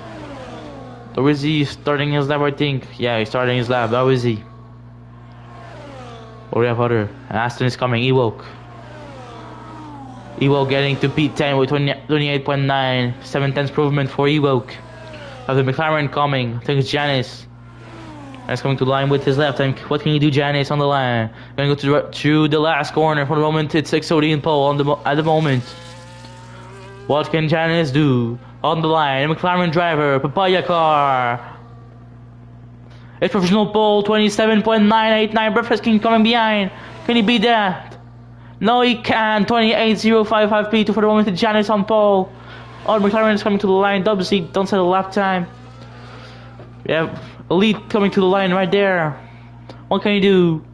Dorisi is starting his lap, I think. Yeah, he's starting his lap. Dorisi. Or we have other. Aston is coming. Ewok. Ewok getting to P10 with 28.9. 7/10 improvement for Ewok. Have the McLaren coming. I think it's Janice. That's coming to the line with his left. What can you do, Janice, on the line? Going to go to the last corner. For the moment, it's Exodi and Paul at the moment. What can Janice do? On the line, McLaren driver, Papaya car. It's professional pole, 27.989. Breakfast King coming behind. Can he beat that? No, he can't. 28.055 P2 for the moment. Janice on pole. Oh, McLaren is coming to the line. WC, don't set a lap time. We have Elite coming to the line right there. What can he do?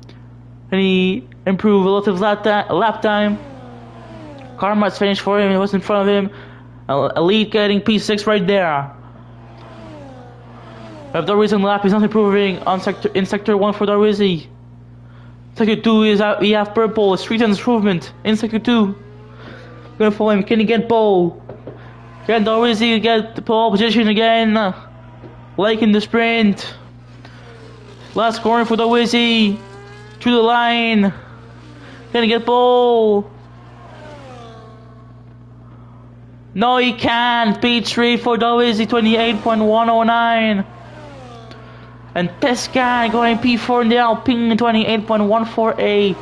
Can he improve relative lap time? Karma's finished for him. It was in front of him. Elite getting P6 right there. We have Dorisi lap. He's not improving in sector 1 for Dorisi. Sector 2 is out. We have purple. It's 3 improvement in sector 2. Gonna follow him. Can he get pole? Can Dorisi get the pole position again? Like in the sprint. Last corner for Dorisi. To the line. Can he get pole? No, he can't. P3 for Dorisi, 28.109. And Pesca going P4 in the Alpine, 28.148.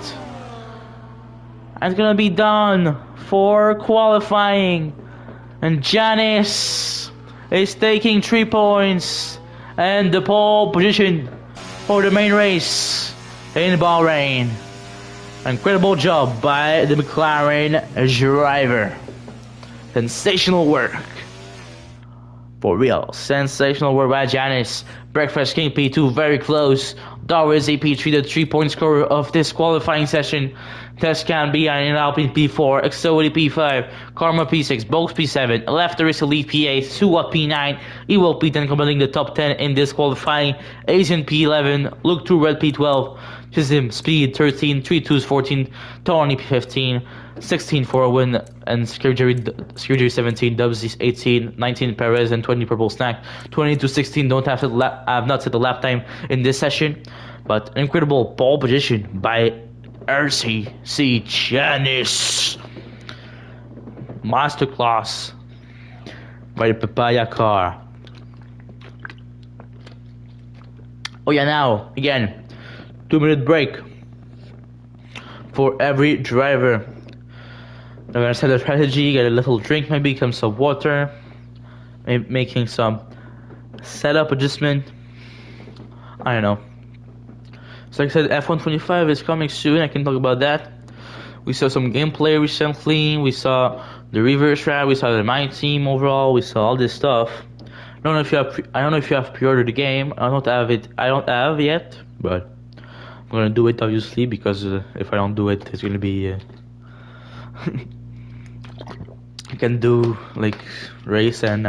And it's gonna be done for qualifying. And Janice is taking 3 points and the pole position for the main race in Bahrain. Incredible job by the McLaren driver. Sensational work. For real. Sensational work by Janice. Breakfast King P2 very close. Dorisi P3, the 3-point scorer of this qualifying session. Tescan behind in Alpine P4. Exodi P5. Karma P6. Box P7. Left there is Elite P8. Suat P9. Evo P10 completing the top 10 in this qualifying. Asian P11. Look to Red P12. Shizim Speed 13. 3-2s 14. Tony P15. 16 for a win, and Skirgery 17, Dubs 18, 19 Perez, and 20 Purple Snack. 20 to 16 don't have not set the lap time in this session, but an incredible pole position by RCC Janice. Masterclass by the Papaya car. Oh yeah, now again, 2-minute break for every driver. They're gonna set a strategy, get a little drink, maybe some water, maybe making some setup adjustment. I don't know. So like I said, F125 is coming soon. I can talk about that. We saw some gameplay recently. We saw the reverse wrap. We saw the My Team overall. We saw all this stuff. I don't know if you have pre-ordered the game. I don't have it. I don't have yet, but I'm gonna do it obviously because if I don't do it, it's gonna be. I can do like race and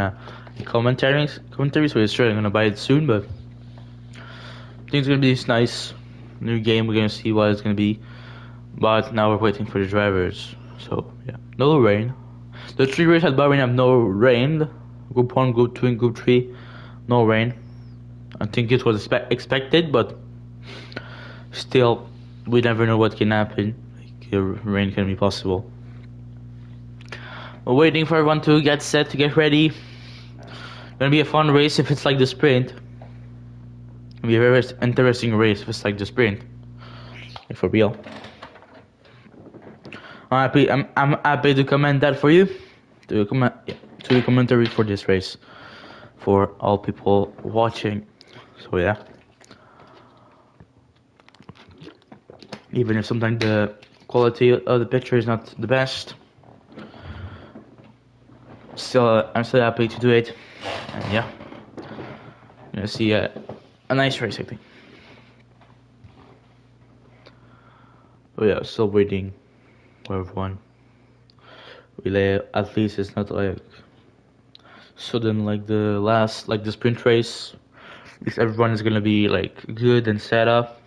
commentaries, so it's sure I'm gonna buy it soon, but I think it's gonna be this nice new game. We're gonna see what it's gonna be, but now we're waiting for the drivers. So yeah, no rain. The 3 races at Bahrain have no rain. Group 1, Group 2, and Group 3, no rain. I think it was expected, but still, we never know what can happen. Like, rain can be possible. We're waiting for everyone to get set, to get ready. Gonna be a fun race if it's like the sprint. It'll be a very interesting race if it's like the sprint. Like for real. I'm happy to comment that for you. To the commentary for this race. For all people watching. So yeah. Even if sometimes the quality of the picture is not the best. I'm still happy to do it, and yeah, you're gonna see a nice race, I think. Oh yeah, still waiting for everyone. Relay at least it's not like sudden like the sprint race. At least everyone is gonna be like good and set up,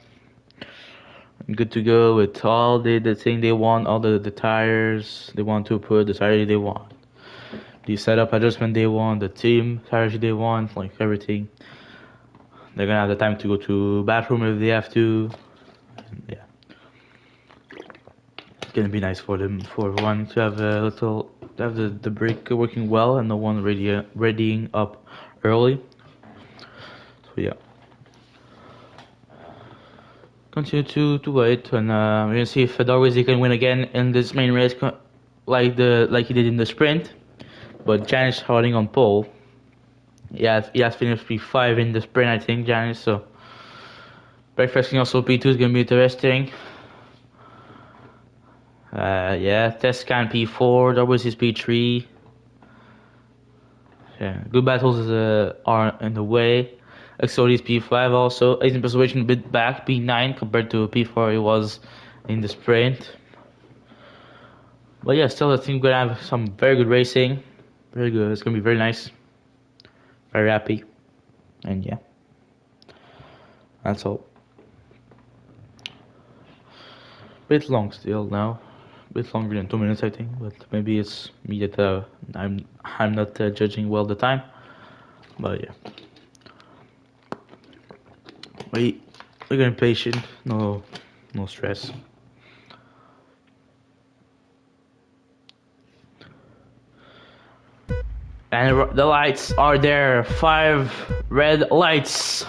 good to go with all the thing they want, all the tires they want to put, the tires they want, the setup adjustment they want, the team tires they want, like everything. They're gonna have the time to go to bathroom if they have to. Yeah, it's gonna be nice for them, for one to have the brake working well and the one readying up early. So yeah, continue to wait, and we're gonna see if Darwish can win again in this main race, like he did in the sprint. But Janice holding on pole. Yeah, he has finished P5 in the sprint, I think, Janice. So breakfasting also P2 is gonna be interesting. Yeah, test scan P4, Darwish is P3. Yeah, good battles are in the way. Exodus P5 also. Ace in Persuasion a bit back, P9 compared to P4 it was in the sprint. But yeah, still I think we're gonna have some very good racing. Very good. It's gonna be very nice. Very happy. And yeah. That's all. Bit long still now. Bit longer than 2 minutes I think, but maybe it's me that I'm not judging well the time. But yeah. We're getting patient, no stress. And the lights are there, 5 red lights.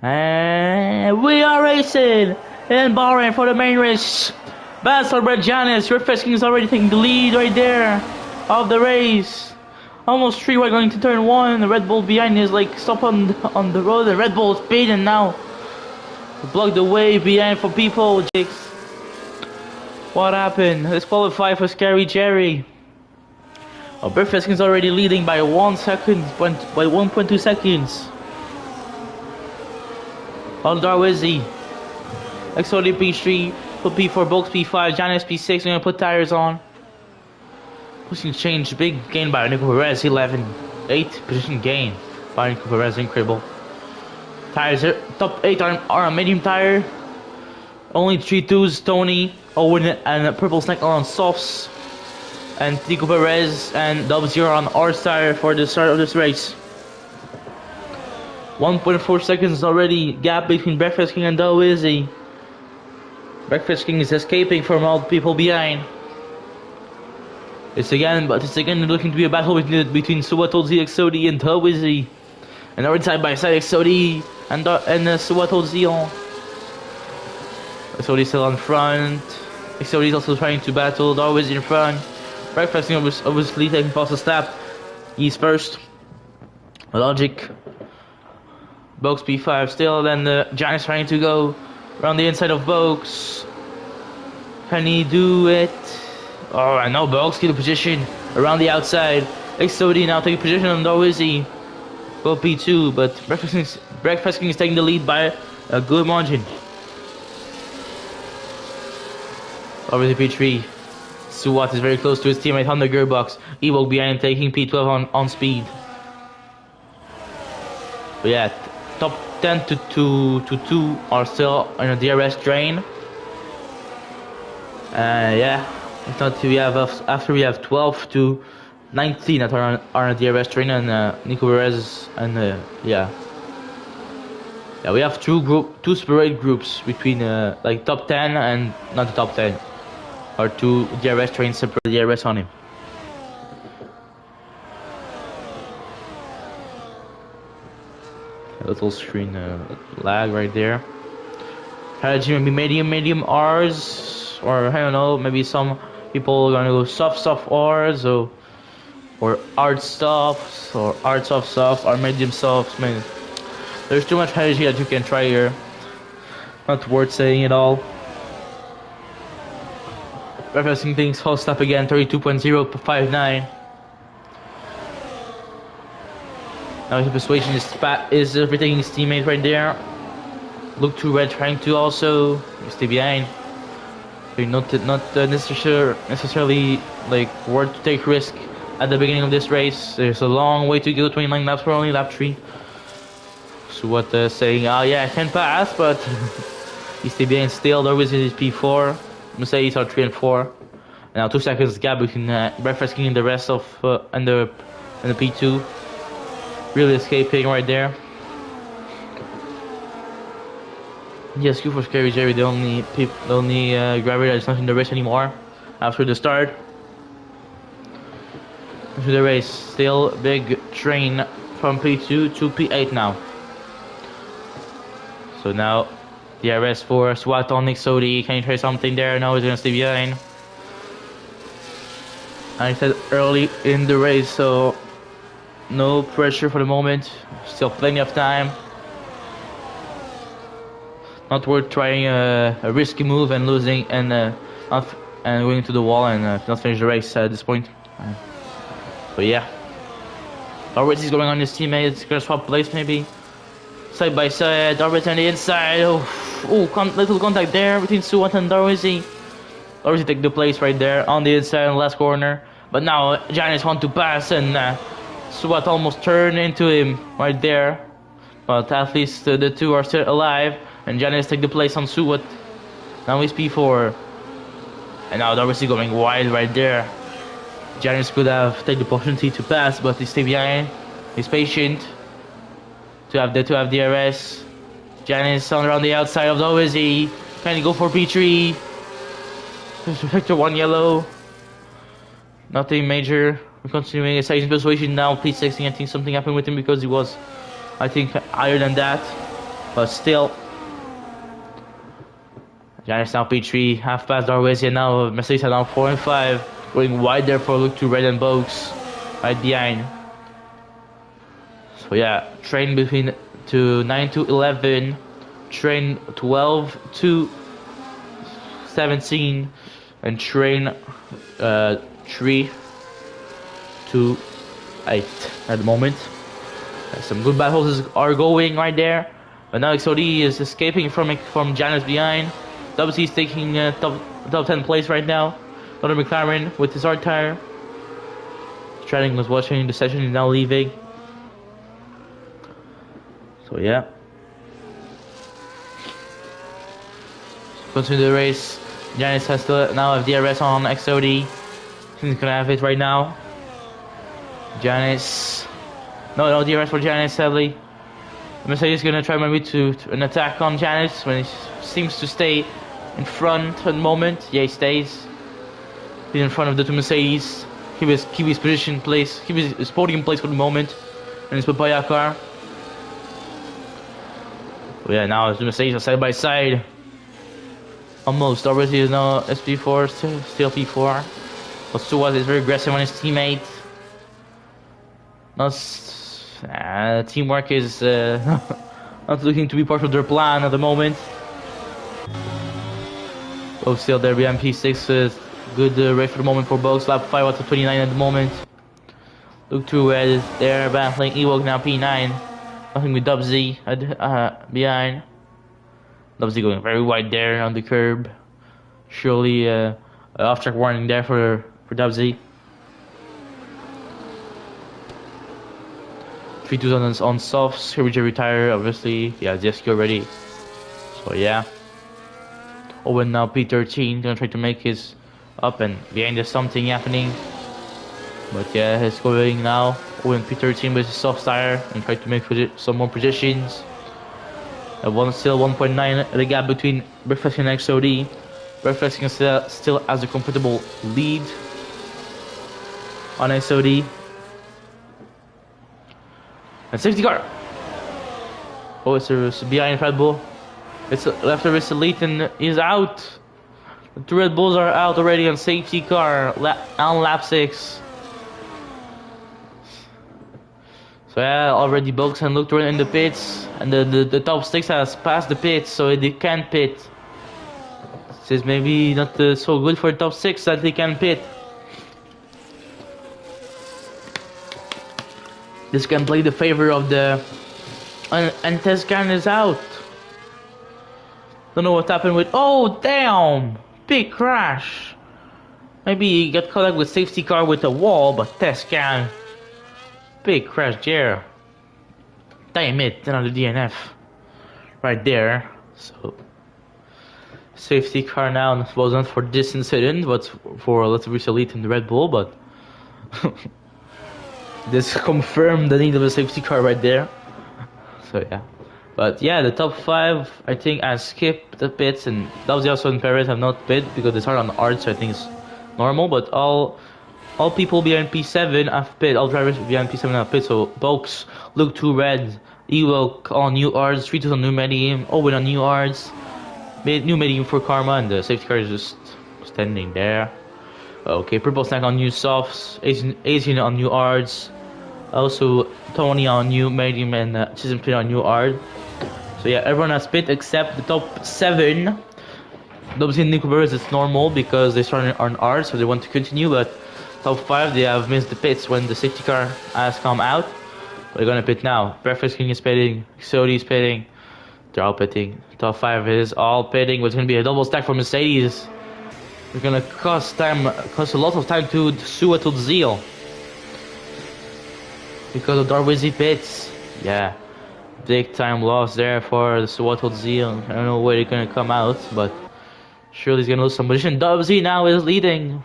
And we are racing in Bahrein for the main race. Battle Red Janice, Red Fesking is already taking the lead right there of the race. Almost 3 wide going to turn 1. The Red Bull behind is like stop on the road. The Red Bull is speeding now. Block the way behind for people. Jakes. What happened? Let's qualify for Scary Jerry. Oh, Breakfast is already leading by 1 second, by 1.2 seconds. On Darwish. XOD P3, put P4, Bulks P5, Janice P6. We're gonna put tires on. Position change, big gain by Nico Perez, 11. 8 position gain by Nico Perez, incredible. Tires, top 8 are a medium tire. Only 3 twos, Tony, Owen, and a purple snack are on softs. And Nico Perez and W0 on hard tire for the start of this race. 1.4 seconds already gap between Breakfast King and Darwish. Breakfast King is escaping from all the people behind. It's again looking to be a battle between Suwato ZXOD and Darwish. And already side by side XOD and Suwato Zion. XOD still on front. XOD is also trying to battle Darwish in front. Breakfast King obviously taking faster step. He's first. Logic. Box P5 still, then the Giant's trying to go around the inside of Box. Can he do it? Oh, I know Box get a position around the outside. XOD now taking position on Darwish. Go P2, but Breakfast King is taking the lead by a good margin. Over the P3. Suwat is very close to his teammate on the gearbox. Ewok behind taking P12 on speed. But yeah, top 10 to 2 are still on a DRS drain. Yeah, after we have 12 to 19 that are on a DRS drain, and Nico Perez and yeah, we have two separate groups between like top 10 and not the top 10. Or 2 DRS trains separate DRS on him. A little screen lag right there. Strategy maybe medium R's, or I don't know, maybe some people are gonna go soft R's, or hard softs, or hard soft, or medium softs. Man, there's too much strategy that you can try here. Not worth saying it all. Referencing things, whole stop again, 32.059. Now his persuasion is everything his teammate right there. Look to red, trying to also stay behind. Not necessarily like worth to take risk at the beginning of this race. There's a long way to go, 29 laps for only lap 3. So what saying, oh yeah, I can pass, but he's behind still. Always is P4. Mercedes are 3 and 4. And now 2 seconds gap between Breakfast and the rest of and the P2. Really escaping right there. Yes, Q for Scary Jerry, the only driver that is not in the race anymore after the start. Into the race, still big train from P2 to P8 now. So now DRS for SWAT on XOD. Can you try something there? No, he's gonna stay behind. I said early in the race, so no pressure for the moment. Still plenty of time. Not worth trying a risky move and losing and going to the wall and not finish the race at this point. But yeah, Already is going on his teammates. Gonna swap place maybe. Side by side. Darwin on the inside. Little contact there between Suwat and Darwizi. Darwizi take the place right there on the inside in the last corner. But now Giants want to pass and Suwat almost turned into him right there. But at least the two are still alive. And Giants take the place on Suwat. Now he's P4. And now Darwizi going wide right there. Giants could have taken the opportunity to pass, but he stayed behind. He's patient. To have DRS. Giants on the outside of Darwizi. Can he go for P3? Sector 1 yellow. Nothing major. We're continuing a second situation now. P16, I think something happened with him because he was, I think, higher than that. But still. Giants now P3, half past Darwizi, and now Mercedes are now 4 and 5. Going wide there for a look to Red and Boaks. Right behind. So yeah, train between to 9 to 11. Train 12 to 17. And train 3 to 8 at the moment. Some good battles are going right there. But now XOD is escaping from Janus behind. WC is taking top 10 place right now. Another McLaren with his hard tire. Stradling was watching the session, he's now leaving. So yeah. Continue the race. Janus has to now have DRS on XOD. He's gonna have it right now. Janus. No DRS for Janus, sadly. Mercedes is gonna try maybe to an attack on Janus when he seems to stay in front at the moment. Yeah, he stays. He's in front of the two Mercedes. Keep his position place. Keep his podium place for the moment. And his papaya car. So yeah, now the Mercedes are side by side. Almost. Already is now SP4, still P4. But Suwat is very aggressive on his teammate. Teamwork is not looking to be part of their plan at the moment. Both still there behind P6. Good race for the moment for both. Lap 5 out of 29 at the moment. Look through Red there, battling Ewok now P9. Nothing with Dubsy behind. Dubsy going very wide there on the curb. Surely off-track warning there for Dubsy. 3-2 on softs. Here we just retire, obviously. Yeah, Jesky already. So yeah. Owen now P13, gonna try to make his up, and behind there's something happening. But yeah, he's going now. Owen P13 with his soft tire and try to make some more positions. Still 1.9 the gap between Breakfast and XOD. Breakfast still has a comfortable lead on XOD. And safety car. Oh, it's behind Red Bull. It's left of elite and is out. The two Red Bulls are out already on safety car on lap 6. So yeah, already Boaks and looked in the pits, and the top 6 has passed the pits, so they can't pit. This is maybe not so good for the top 6 that they can pit. This can play the favor of the and Tescan is out. Don't know what happened with. Oh damn! big crash. Maybe he got caught with safety car with a wall, but test can. Big crash there. Damn it, another DNF. Right there. So safety car now, I suppose not for this incident, but for let's Elite in the Red Bull, but this confirmed the need of a safety car right there. So yeah. But yeah, the top 5 I think has skipped the pits, and Dubsy also and Perez have not pit because they start on the art, so I think it's normal, but all people behind P7 have pit, all drivers behind P7 have pit, so Box, Luke 2 red, Evo on new arts, 3-2 on new medium, Owen on new arts, new medium for Karma, and the safety car is just standing there. Okay, Purple Snack on new softs, Asian on new arts, also Tony on new medium, and Chisholm Pit on new art. So yeah, everyone has pit except the top 7. Dubsy and Nico Perez, it's normal because they started on art, so they want to continue, but top 5 they have missed the pits when the safety car has come out. They're gonna pit now. Breakfast King is pitting, Sodi is pitting, they're all pitting. Top 5 is all pitting, but it's gonna be a double stack for Mercedes. It's gonna cost a lot of time to Sua to Zeal. Because of Darwizi pits. Yeah. Big time loss there for the Suwato Zeal. I don't know where they're gonna come out, but surely he's gonna lose some position. Dubsy now is leading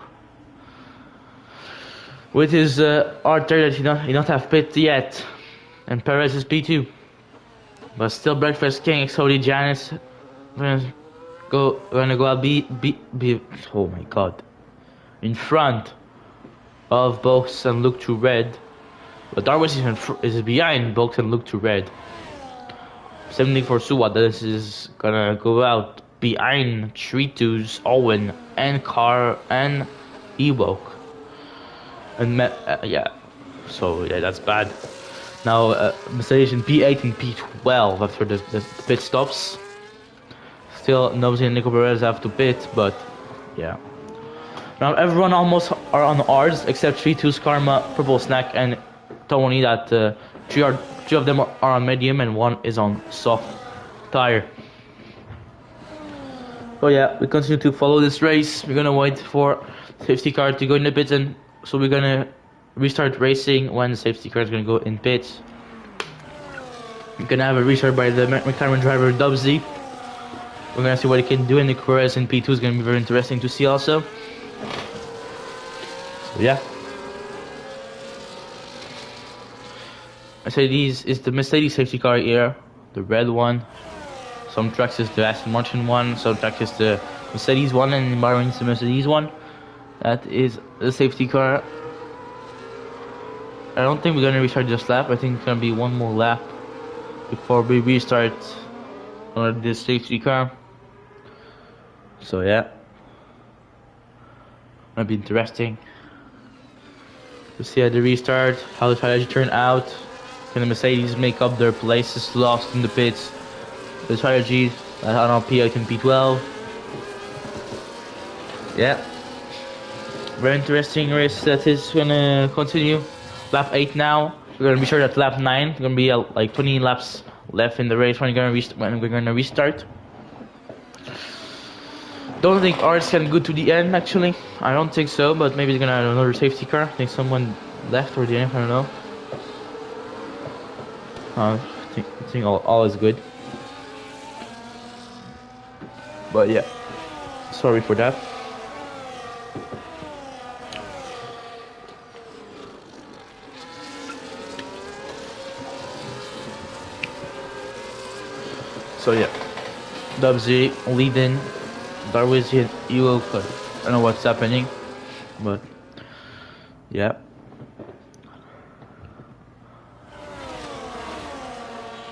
with his R3 that he not have pit yet, and Perez is P2. But still, Breakfast King, Exodi, Janice, gonna go out be oh my god, in front of Box and Luke to red. But Darwin is behind Box and Luke to red. 70 for Suwa. This is gonna go out behind 3-2's Owen and Car and Ewok. And yeah, so yeah, that's bad. Now Mercedes in P8 and P12 after the pit stops. Still, Nobsy and Nico Perez have to pit, but yeah. Now everyone almost are on R's except 3-2's Karma, Purple Snack, and Tony. That three of them are on medium and one is on soft tire. So yeah, we continue to follow this race. We're gonna wait for safety car to go in the pits, and so we're gonna restart racing when the safety car is gonna go in pits. We're gonna have a restart by the McLaren driver Dubsy. We're gonna see what he can do, and the Perez in P2 is gonna be very interesting to see also. So yeah. Mercedes is the Mercedes safety car here, the red one. Some tracks is the Aston Martin one, some tracks is the Mercedes one, and in Bahrain is the Mercedes one. That is the safety car. I don't think we're gonna restart this lap. I think it's gonna be one more lap before we restart on this safety car. So yeah, gonna be interesting to see how the restart, how the strategy turned out. Can the Mercedes make up their places lost in the pits? The strategy on P8 and P12. Yeah, very interesting race that is gonna continue. Lap 8 now. We're gonna be sure that lap 9. Gonna be like 20 laps left in the race when we're gonna restart. Don't think ours can go to the end actually. I don't think so, but maybe they're gonna have another safety car. I think someone left or the end. I don't know. I think all is good. But yeah, sorry for that. So yeah, Dubsy leading, Darwizi and Evo. I don't know what's happening, but yeah.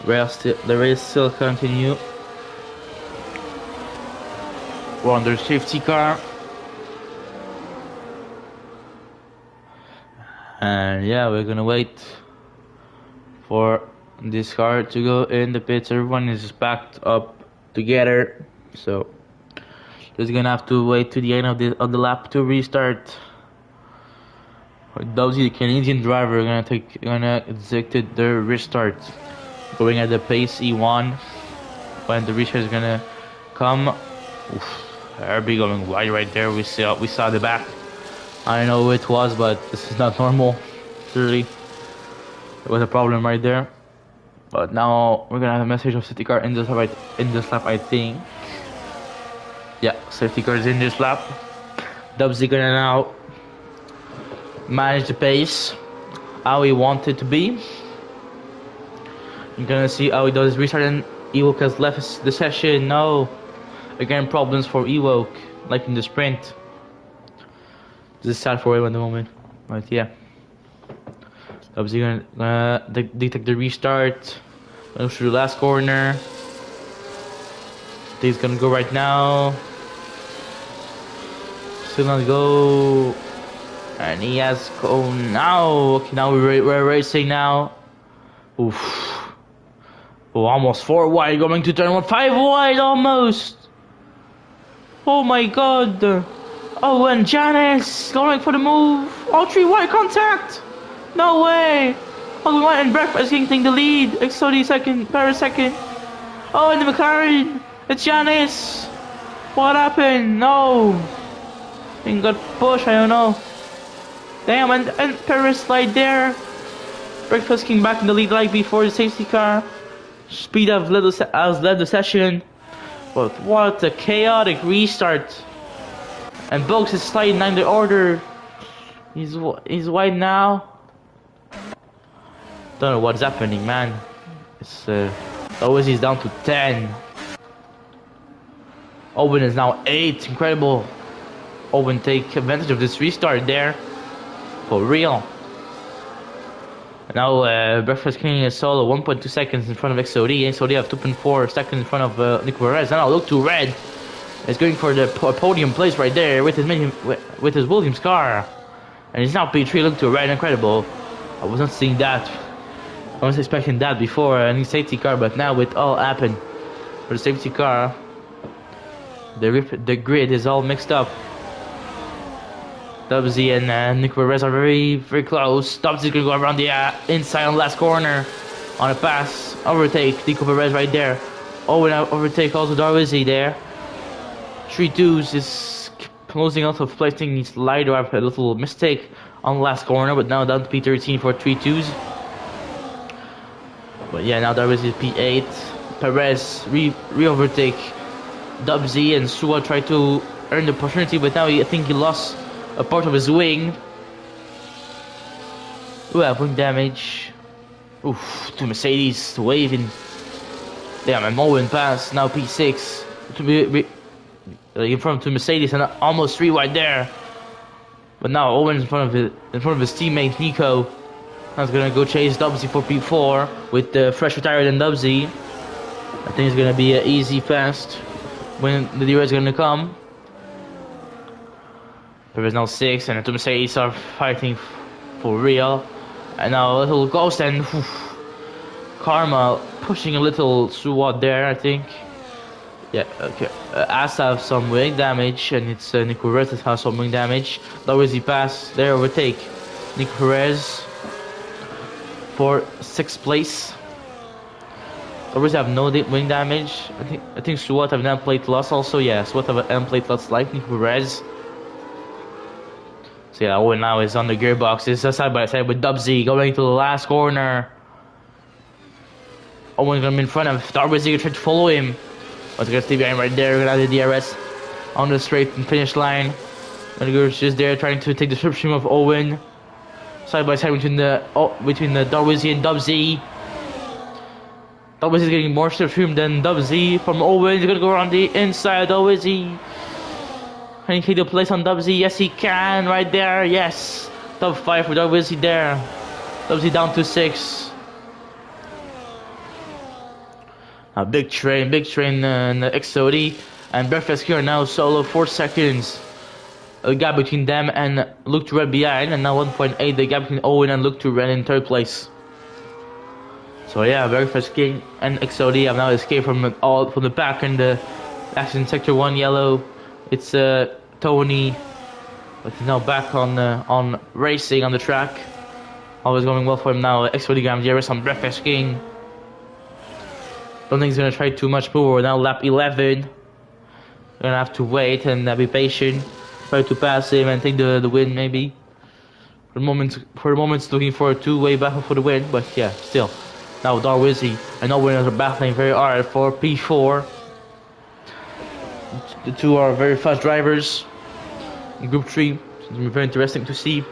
The race still continue. We're on the safety car. And yeah, we're gonna wait for this car to go in the pits. Everyone is backed up together, so just gonna have to wait to the end of the lap to restart. Dubsy, the Canadian driver, gonna execute the restart, going at the pace E1 when the restart is gonna come. Oof. RB going wide right there. We saw the back. I don't know who it was, but this is not normal. Clearly, there was a problem right there. But now we're gonna have a message of safety car in this lap, I think. Yeah, safety car is in this lap. Dubsy gonna now manage the pace how he wanted to be. You're gonna see how he does his restart, and Ewok has left the session. No, again problems for Ewok, like in the sprint. This is sad for him at the moment, but yeah. Dubsy gonna detect the restart. Goes through the last corner. He's gonna go right now. Still not go. And he has go now. Okay, now we're racing now. Oof. Oh, almost 4 wide, going to turn 1, 5 wide almost. Oh my god. Oh, and Janice going for the move. All 3 wide contact. No way. Oh, we went and Breakfast King taking the lead. XOD second, Paris second. Oh, and the McLaren. It's Janice. What happened? No. He got pushed, I don't know. Damn, and Paris slide there. Breakfast King back in the lead like before the safety car. Speed has led the session. But what a chaotic restart. And Box is sliding down the order. He's wide now. Don't know what's happening, man. It's always he's down to 10. Owen is now 8. Incredible. Owen take advantage of this restart there. For real. Now Breakfast King is solo 1.2 seconds in front of XOD. XOD have 2.4 seconds in front of Nick Perez. Now look to Red. He's going for the podium place right there with his Williams car. And he's now P3. Look to Red. Incredible. I was not seeing that. I was expecting that before any safety car, but now it all happened. For the safety car, the grid is all mixed up. Dubsy and Nick Perez are very close. Dubsy's gonna go around the inside on the last corner on a pass. Overtake Nico Perez right there. Oh, and overtake also Darwizi there. 3-2s is closing out of placing his slider. I've had a little mistake on the last corner, but now down to P13 for 3-2s. But yeah, now Darwizi is P8. Perez re-overtake Dubsy, and Sua tried to earn the opportunity, but now I think he lost a part of his wing. Ooh, wing damage. Oof, to Mercedes, waving. Damn, and Owen pass, now P6. In front to Mercedes, and almost 3 wide there. But now Owen's in front of his teammate Nico. Now he's gonna go chase Dubsy for P4 with the fresher tire than Dubsy. I think it's gonna be an easy fast when the DRS is gonna come. There is now 6, and the Mercedes are fighting for real. And now a little ghost, and Karma pushing a little Suwad there, I think. Yeah, okay. As have some wing damage, and it's Nico Perez that has some wing damage. Darwizi pass, there overtake Nico Perez for 6th place. Darwizi have no wing damage. I think Suwad have an plate loss also. Yeah, Suwad have an plate loss like Nico Perez. So yeah, Owen now is on the gearbox. It's side by side with Dubsy going to the last corner. Owen's gonna be in front of Darwizi, trying to follow him. But gonna stay behind right there. Gonna have the DRS on the straight and finish line. Manigur's just there trying to take the slipstream of Owen. Side by side between the Darwizi and Dubsy. Dubsy is getting more slipstream than Dubsy from Owen. He's gonna go around the inside. Dubsy. Can he take the place on Dubsy? Yes, he can. Right there. Yes. Top 5 for Dubsy there. Dubsy down to 6. A big train in the XOD. And Breakfast here now solo 4 seconds. A gap between them and Luke to Red behind. And now 1.8 the gap between Owen and Luke to Red in 3rd place. So yeah, Breakfast King and XOD have now escaped from the back in the accident sector 1 yellow. It's Tony, but he's now back on racing on the track. Always going well for him now. XOD Gram DRS on Breakfast King. Don't think he's gonna try too much more. Now lap 11. You're gonna have to wait and be patient. Try to pass him and take the win maybe. For the moment, looking for a two-way battle for the win, but yeah, still. Now Darwizzy and Owen are battling very hard for P4. The two are very fast drivers in Group 3. It's gonna be very interesting to see.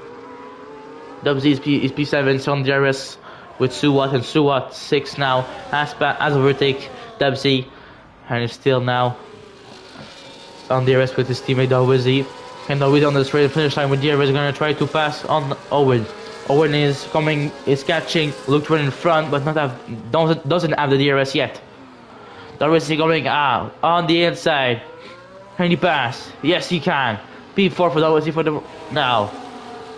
WZ is P7, still on DRS with Suwat, and Suwat 6 now has overtake WZ, and is still now on DRS with his teammate Darwizzy. And Darwizzy on the straight finish line with DRS gonna try to pass on Owen. Owen is catching, looked right in front, but doesn't have the DRS yet. Darwizzy going out on the inside. Can he pass? Yes, he can. P4 for Darwizzy for the now.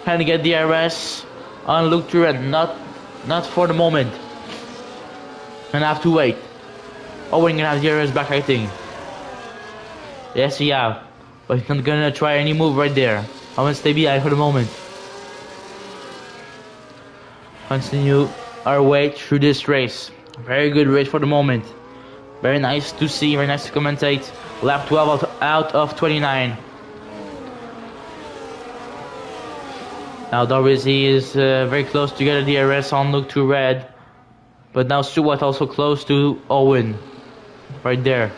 Can he get DRS on Luke Turan? Not for the moment. And I have to wait. Owen gonna have DRS back, I think. Yes, he have. But he's not gonna try any move right there. I'm gonna stay behind for the moment. Continue our way through this race. Very good race for the moment. Very nice to see, very nice to commentate. Lap 12 out of 29. Now Darwizzy is very close to get a DRS on Look to Red. But now Stewart also close to Owen. Right there.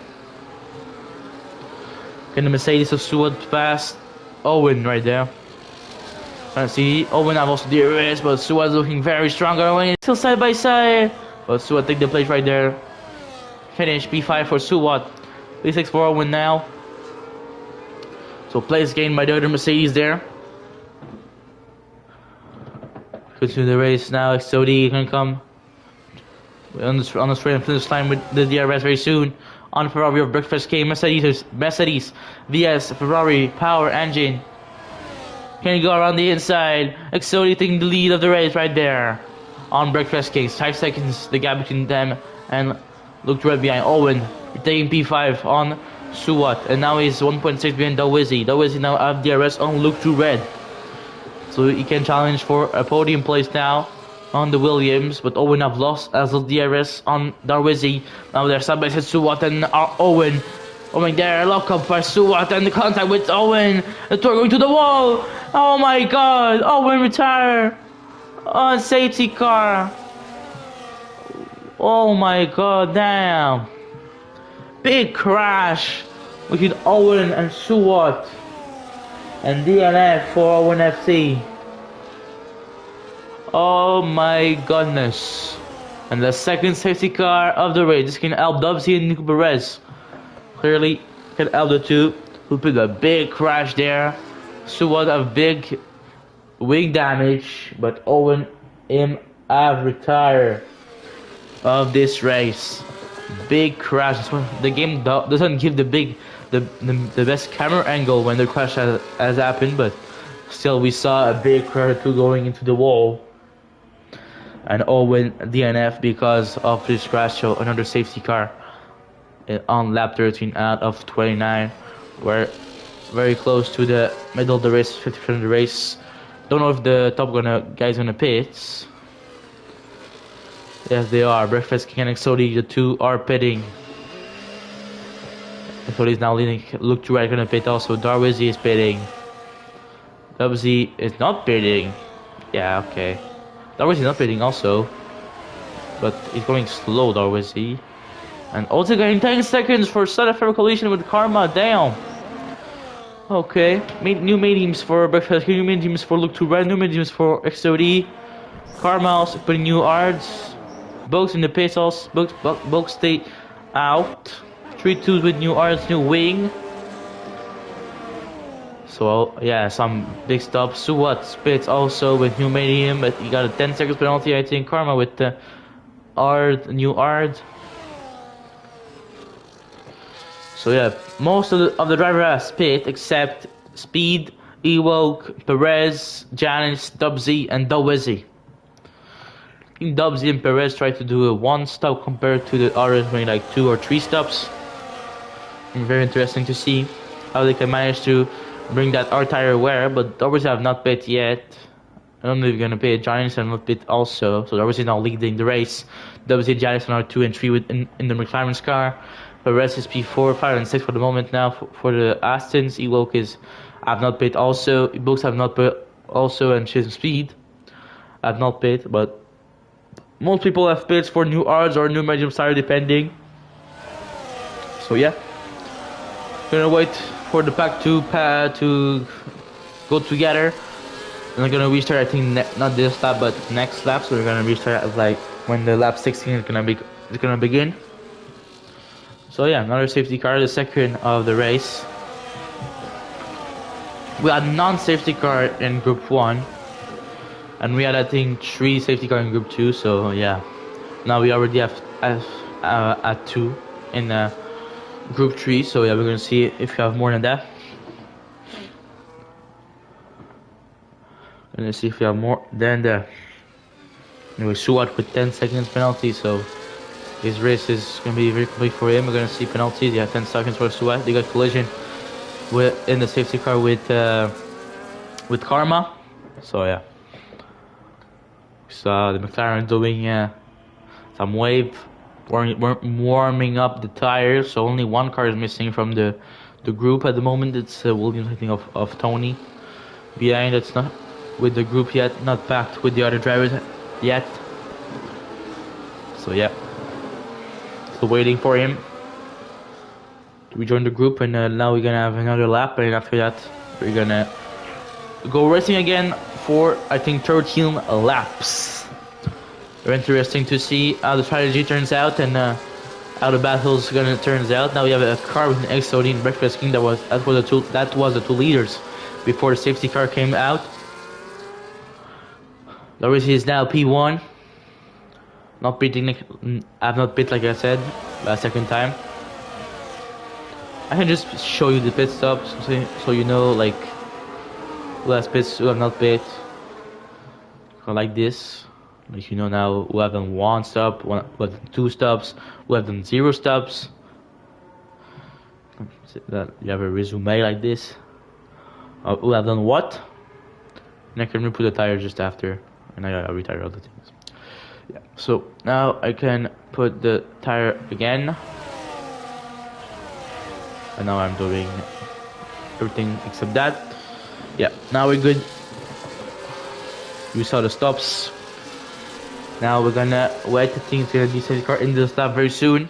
Can the Mercedes of Stewart pass Owen right there? Let's see, Owen have also DRS, but Stewart looking very strong. Owen still side by side. But Stewart take the place right there. Finish P5 for Stewart. P6 for Owen now. So place gained by the other Mercedes there. Continue the race now. XOD can come on the straight and finish line with the DRS very soon. On Ferrari of Breakfast King, Mercedes VS Ferrari power engine. Can he go around the inside? XOD taking the lead of the race right there. On Breakfast Kings, 5 seconds the gap between them, and looked right behind Owen. Taking P5 on Suwat, and now he's 1.6 behind Darwizzy. Darwizzy now have DRS on Look to Red. So he can challenge for a podium place now on the Williams, but Owen have lost as of DRS on Darwizzy. Now they're side by side Suwat and Owen. Owen there, lock up by Suwat and the contact with Owen. The tour going to the wall. Oh my god, Owen retire on safety car. Oh my god, damn. Big crash between Owen and Suwat. And DNF for Owen FC. Oh my goodness. And the second safety car of the race. This can help Dubsy and Nico Perez. Clearly can help the two who put a big crash there. Suwat a big wing damage, but Owen him have retired of this race. Big crash. The game doesn't give the best camera angle when the crash has happened, but still we saw a big crash or two going into the wall. And Owen DNF because of this crash. So another safety car on lap 13 out of 29. We're very close to the middle of the race, 50% of the race. Don't know if the top guys gonna pit. Yes, they are. Breakfast King and XOD, the two are pitting. XOD is now leading. Look to right, gonna pit also. Darwizzy is pitting. WZ is not pitting. Yeah, okay. Darwizzy is not pitting also. But he's going slow, Darwizzy. And also getting 10 seconds for sudden fair collision with Karma. Damn. Okay. New mediums for Breakfast King, new mediums for Look to Red, new mediums for XOD. Karma also putting new arts. Boats in the pits also. Boats stay out. 3-2s with new arts, new wing. So yeah, some big stops. Suwat spits also with new medium, but you got a 10 seconds penalty, I think. Karma with the new art. So yeah, most of the driver has pit except Speed, Ewok, Perez, Janice, Dubsy, and Darwizzy. I think Dubsy and Perez tried to do a 1 stop compared to the others doing like 2 or 3 stops. And very interesting to see how they can manage to bring that R tire wear, but Darwizzy have not pit yet. I don't know if you're gonna pit. Giants have not pit also, so Darwizzy now leading the race. Darwizzy and Giants are 2 and 3 in the McLaren's car. Perez is P4, 5 and 6 for the moment now for the Astons. Ewok is have not paid also. Books have not paid also, and Chisholm Speed have not paid, but most people have paid for new R's or new medium tire depending. So yeah, gonna wait for the pack to go together. And I'm gonna restart. I think not this lap, but next lap. So we're gonna restart at like when the lap 16 is gonna begin. So yeah, another safety car, the second of the race. We had non-safety car in Group 1, and we had I think 3 safety car in Group 2. So yeah, now we already have at 2 in Group 3. So yeah, we're gonna see if we have more than that. Gonna see if we have more than that. Anyway, Suat with 10 seconds penalty, so his race is gonna be very complete for him. We're gonna see penalties. Yeah, 10 seconds for Suat. They got collision in the safety car with Karma. So yeah, so the McLaren doing some warming up the tires. So only one car is missing from the group at the moment. It's Williams, I think, of Tony behind. It's not with the group yet, not packed with the other drivers yet. So yeah, still waiting for him to rejoin the group, and now we're gonna have another lap, and after that we're gonna go racing again for I think 13 laps. Very interesting to see how the strategy turns out and how the battle's gonna turns out. Now we have a car with an X13 breakfast king that was the two leaders before the safety car came out. Loris is now P1. Not beating. I've not bit like I said last second time. I can just show you the pit stops so you know like who has pits, who have not bit. Like this, like you know now who have done 1 stop, who have done 2 stops, who have done 0 stops. That you have a resume like this. Who have done what? And I can remove the tire just after, and I retire all the things. Yeah. So now I can put the tire again, and now I'm doing everything except that. Yeah. Now we're good. You saw the stops. Now we're gonna wait. I think it's gonna be safety car in the stop very soon.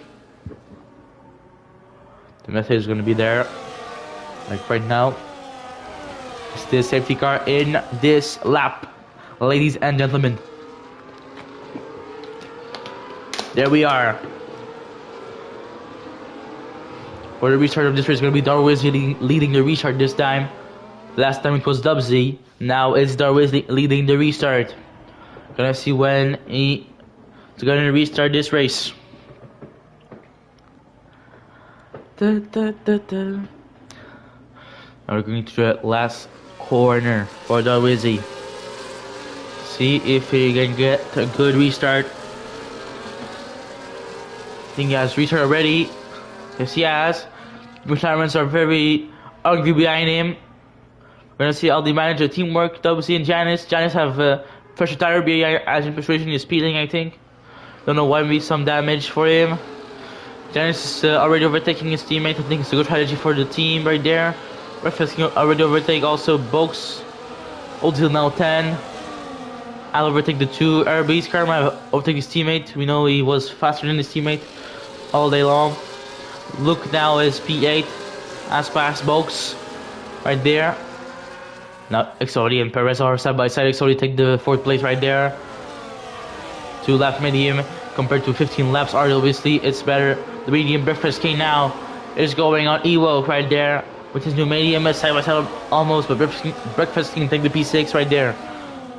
The message is gonna be there, like right now. It's the safety car in this lap, ladies and gentlemen. There we are. For the restart of this race, it's gonna be Darwiz leading the restart this time. Last time it was Dubsy. Now it's Darwiz leading the restart. Gonna see when he's gonna restart this race. Now we're going to the last corner for Darwizi. See if he can get a good restart. I think he has restart already. Yes, he has. McLarens are very ugly behind him. We're gonna see all the manager teamwork. Darwizi and Janice. Janice have pressure tire behind as in frustration is speeding, I think. Don't know why, maybe some damage for him. Janice is already overtaking his teammate. I think it's a good strategy for the team right there. Breakfast already overtake also Box. Oldhill now 10. I'll overtake the 2 RBs. Karma overtake his teammate. We know he was faster than his teammate all day long. Luke now is P8. As past Box right there. Now Exodi and Perez are side by side. Exodi take the 4th place right there. 2 lap medium compared to 15 laps. Obviously it's better. The medium breakfast king now is going on Evo right there with his new medium side by side almost, but breakfast king take the P6 right there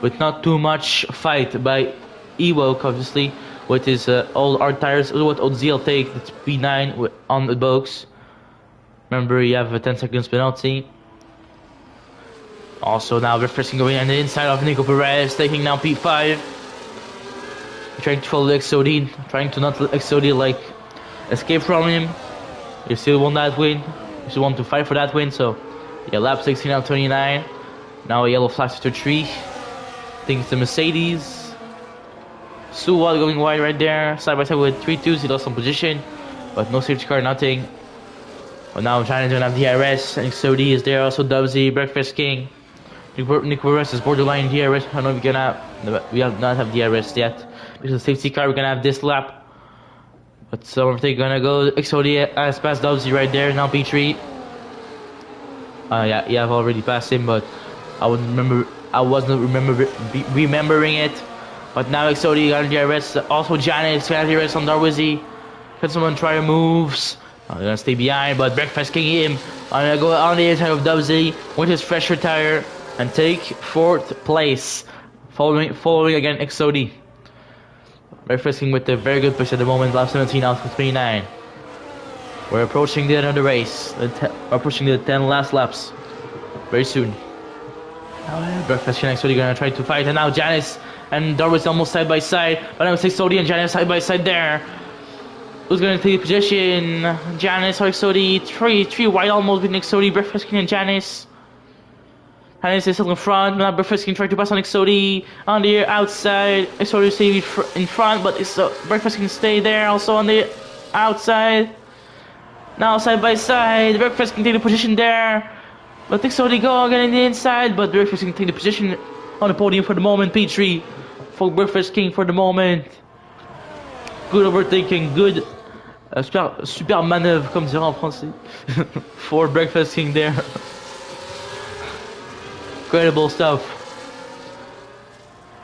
with not too much fight by Evo, obviously with his old art tires. What old ZL take the P9 on the box. Remember you have a 10 seconds penalty. Also now breakfast king going on the inside of Nico Perez, taking now P5. Trying to follow Exodi, trying to not let Exodi like escape from him. You still want that win. You still want to fight for that win. So yeah, lap 16 out 29. Now a yellow flag after 3. I think it's the Mercedes. Suwal going wide right there, side by side with 3-2s. He lost some position. but no safety car, nothing. But now China's gonna have DRS, and Exodi is there, also Dubsy, Breakfast King. Nick Perez is borderline DRS. I don't know if we're gonna we have not have DRS yet. Because the safety car we're gonna have this lap. But so they're gonna go Exodi has passed Dubsy right there, now P3. Yeah, I've already passed him, but I wasn't remembering it. But now Exodi got DRS, also Janet got DRS on Darwizzy. Can someone try moves? They're gonna stay behind, but Breakfast King him. I'm gonna go on the inside of Dubsy with his fresher tire and take 4th place, following again Exodi. Breakfast King with a very good push at the moment, lap 17 out of 29. We're approaching the end of the race, approaching the 10 last laps, very soon. Breakfast King and Exodi gonna try to fight, and now Janice and Darwin almost side by side, but now it's Exodi and Janice side by side there. Who's gonna take position? Janice or Exodi? Three wide almost with Exodi, Breakfast King and Janice. Janice is still in front. Now Breakfast King trying to pass on Exodi on the outside. Exodi stay in front, but it's Breakfast King stay there also on the outside. Now side by side, Breakfast King take the position there. But Exodi go again in the inside, but Breakfast King take the position on the podium for the moment. P3 for Breakfast King for the moment. Good overtaking, good. Super manœuvre, comme dirait en français. For Breakfast King there. Incredible stuff.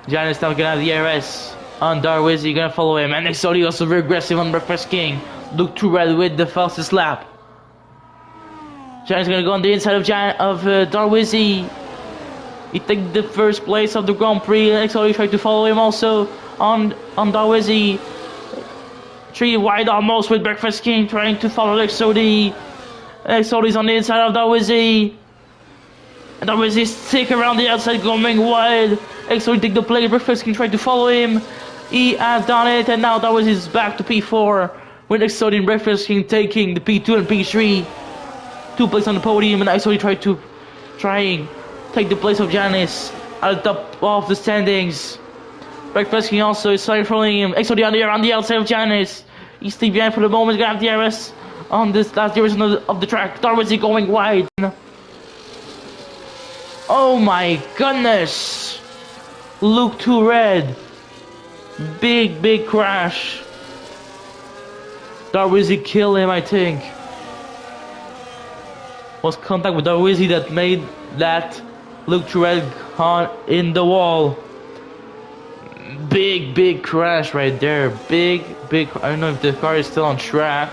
Janice now gonna have the DRS on Darwizzy, gonna follow him. And Exodi also very aggressive on Breakfast King. Look to red with the fastest lap. Janice gonna go on the inside of Darwizzy. He take the first place of the Grand Prix. And Exodi trying to follow him also on Darwizzy. 3 wide almost with Breakfast King trying to follow Exodi. Exodi's on the inside of Darwizzy. And Darwizzy stick around the outside going wide. Exodi take the play, Breakfast King trying to follow him. He has done it, and now Darwizzy's back to P4. With Exodi and Breakfast King taking the P2 and P3. 2 places on the podium, and Exodi trying take the place of Janice at the top of the standings. Breakfast King also is following him. Exodi on the outside of Janice. He's still behind for the moment. Gonna have DRS on this last direction of the track. Darwizzy going wide. Oh my goodness! Look to red. Big crash. Darwizzy killed him, I think. Was contact with Darwizzy that made that look to red on in the wall. Big crash right there. Big. I don't know if the car is still on track.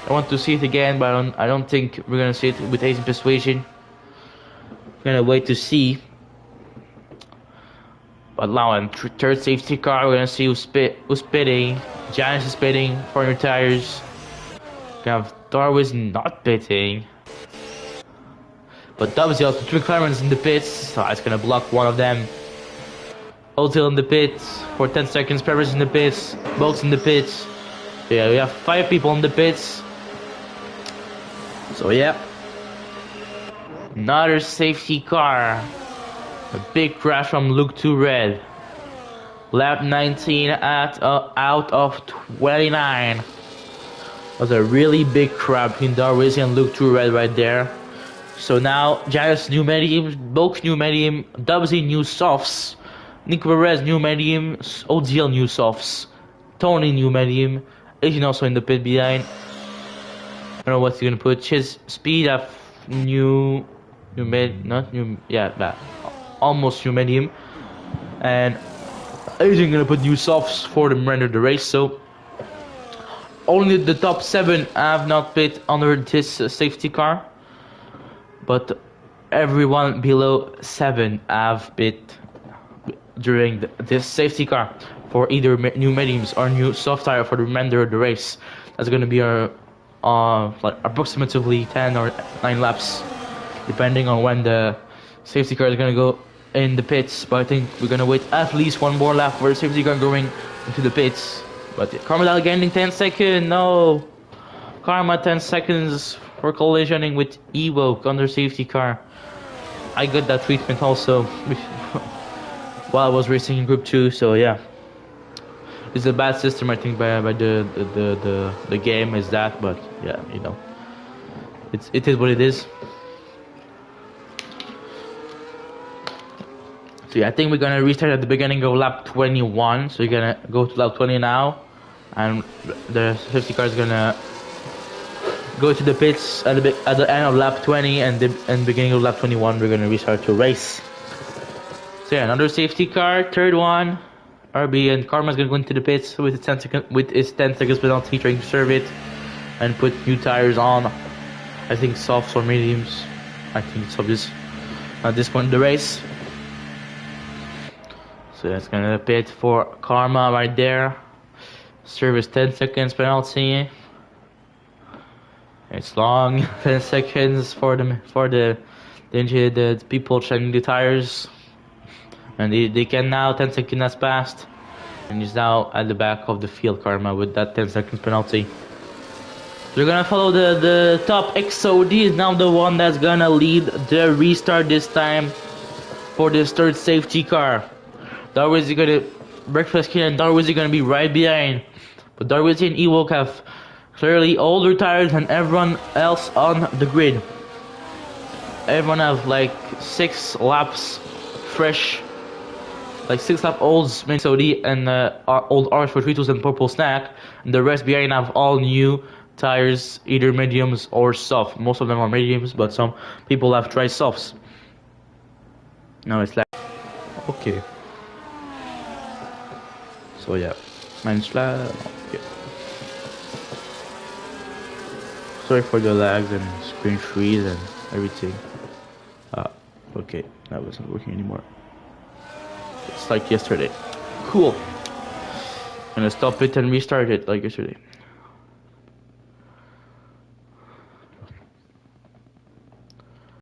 I want to see it again, but I don't think we're gonna see it with Ace and Persuasion. We're gonna wait to see. But now in third safety car, we're gonna see who's pitting. Janice is pitting for your tires. We have Darwin not pitting. But Dubsy also 2 McLarens in the pits, so it's gonna block one of them. Ozil in the pits for 10 seconds, Perez in the pits, Boats in the pits. So yeah, we have 5 people in the pits. So yeah. Another safety car. A big crash from Luke to red. Lap 19 out of 29. Was a really big crash between Darwizzy and Luke to red right there. So now Jairus new medium, Box new medium, Dubsy new softs, Nick Perez new medium, ODL new softs, Tony new medium, Asian also in the pit behind. I don't know what he's gonna put. His speed of almost new medium, and Asian gonna put new softs for the remainder of the race. So only the top 7 have not pit under this safety car. But everyone below 7 have pit during this safety car for either new mediums or new soft tire for the remainder of the race. That's going to be our like approximately 10 or 9 laps, depending on when the safety car is going to go in the pits. But I think we're going to wait at least 1 more lap for the safety car going into the pits. But Carmel getting 10 seconds. No, Karma 10 seconds for collisioning with Evoke on their safety car. I got that treatment also while I was racing in Group 2, so yeah. It's a bad system, I think, by the game is that, but yeah, you know, it is what it is. So yeah, I think we're gonna restart at the beginning of lap 21. So you're gonna go to lap 20 now, and the safety car is gonna go to the pits at the end of lap 20 and the beginning of lap 21. We're gonna restart to race. So yeah, another safety car, third one. RB and Karma's gonna go into the pits with its 10 seconds penalty, trying to serve it and put new tires on. I think softs or mediums. I think it's obvious at this point in the race. So that's gonna pit for Karma right there. Service 10 seconds penalty. It's long, 10 seconds for the people checking the tires. And they can now, 10 seconds has passed. And he's now at the back of the field, Karma, with that 10 seconds penalty. We're gonna follow the top XOD is now the one that's gonna lead the restart this time for this third safety car. Darwizi gonna breakfast kid and Darwizi gonna be right behind. But Darwizi and Ewok have clearly older tires than everyone else on the grid. Everyone have like 6 laps fresh. Like 6 lap olds, XOD and old R's for Tritos and Purple Snack. And the rest behind have all new tires, either mediums or soft. Most of them are mediums, but some people have tried softs. Now it's like okay. So yeah, man's flat. Okay. Sorry for the lags and screen freeze and everything. Okay, that wasn't working anymore. It's like yesterday. Cool. Gonna stop it and restart it like yesterday.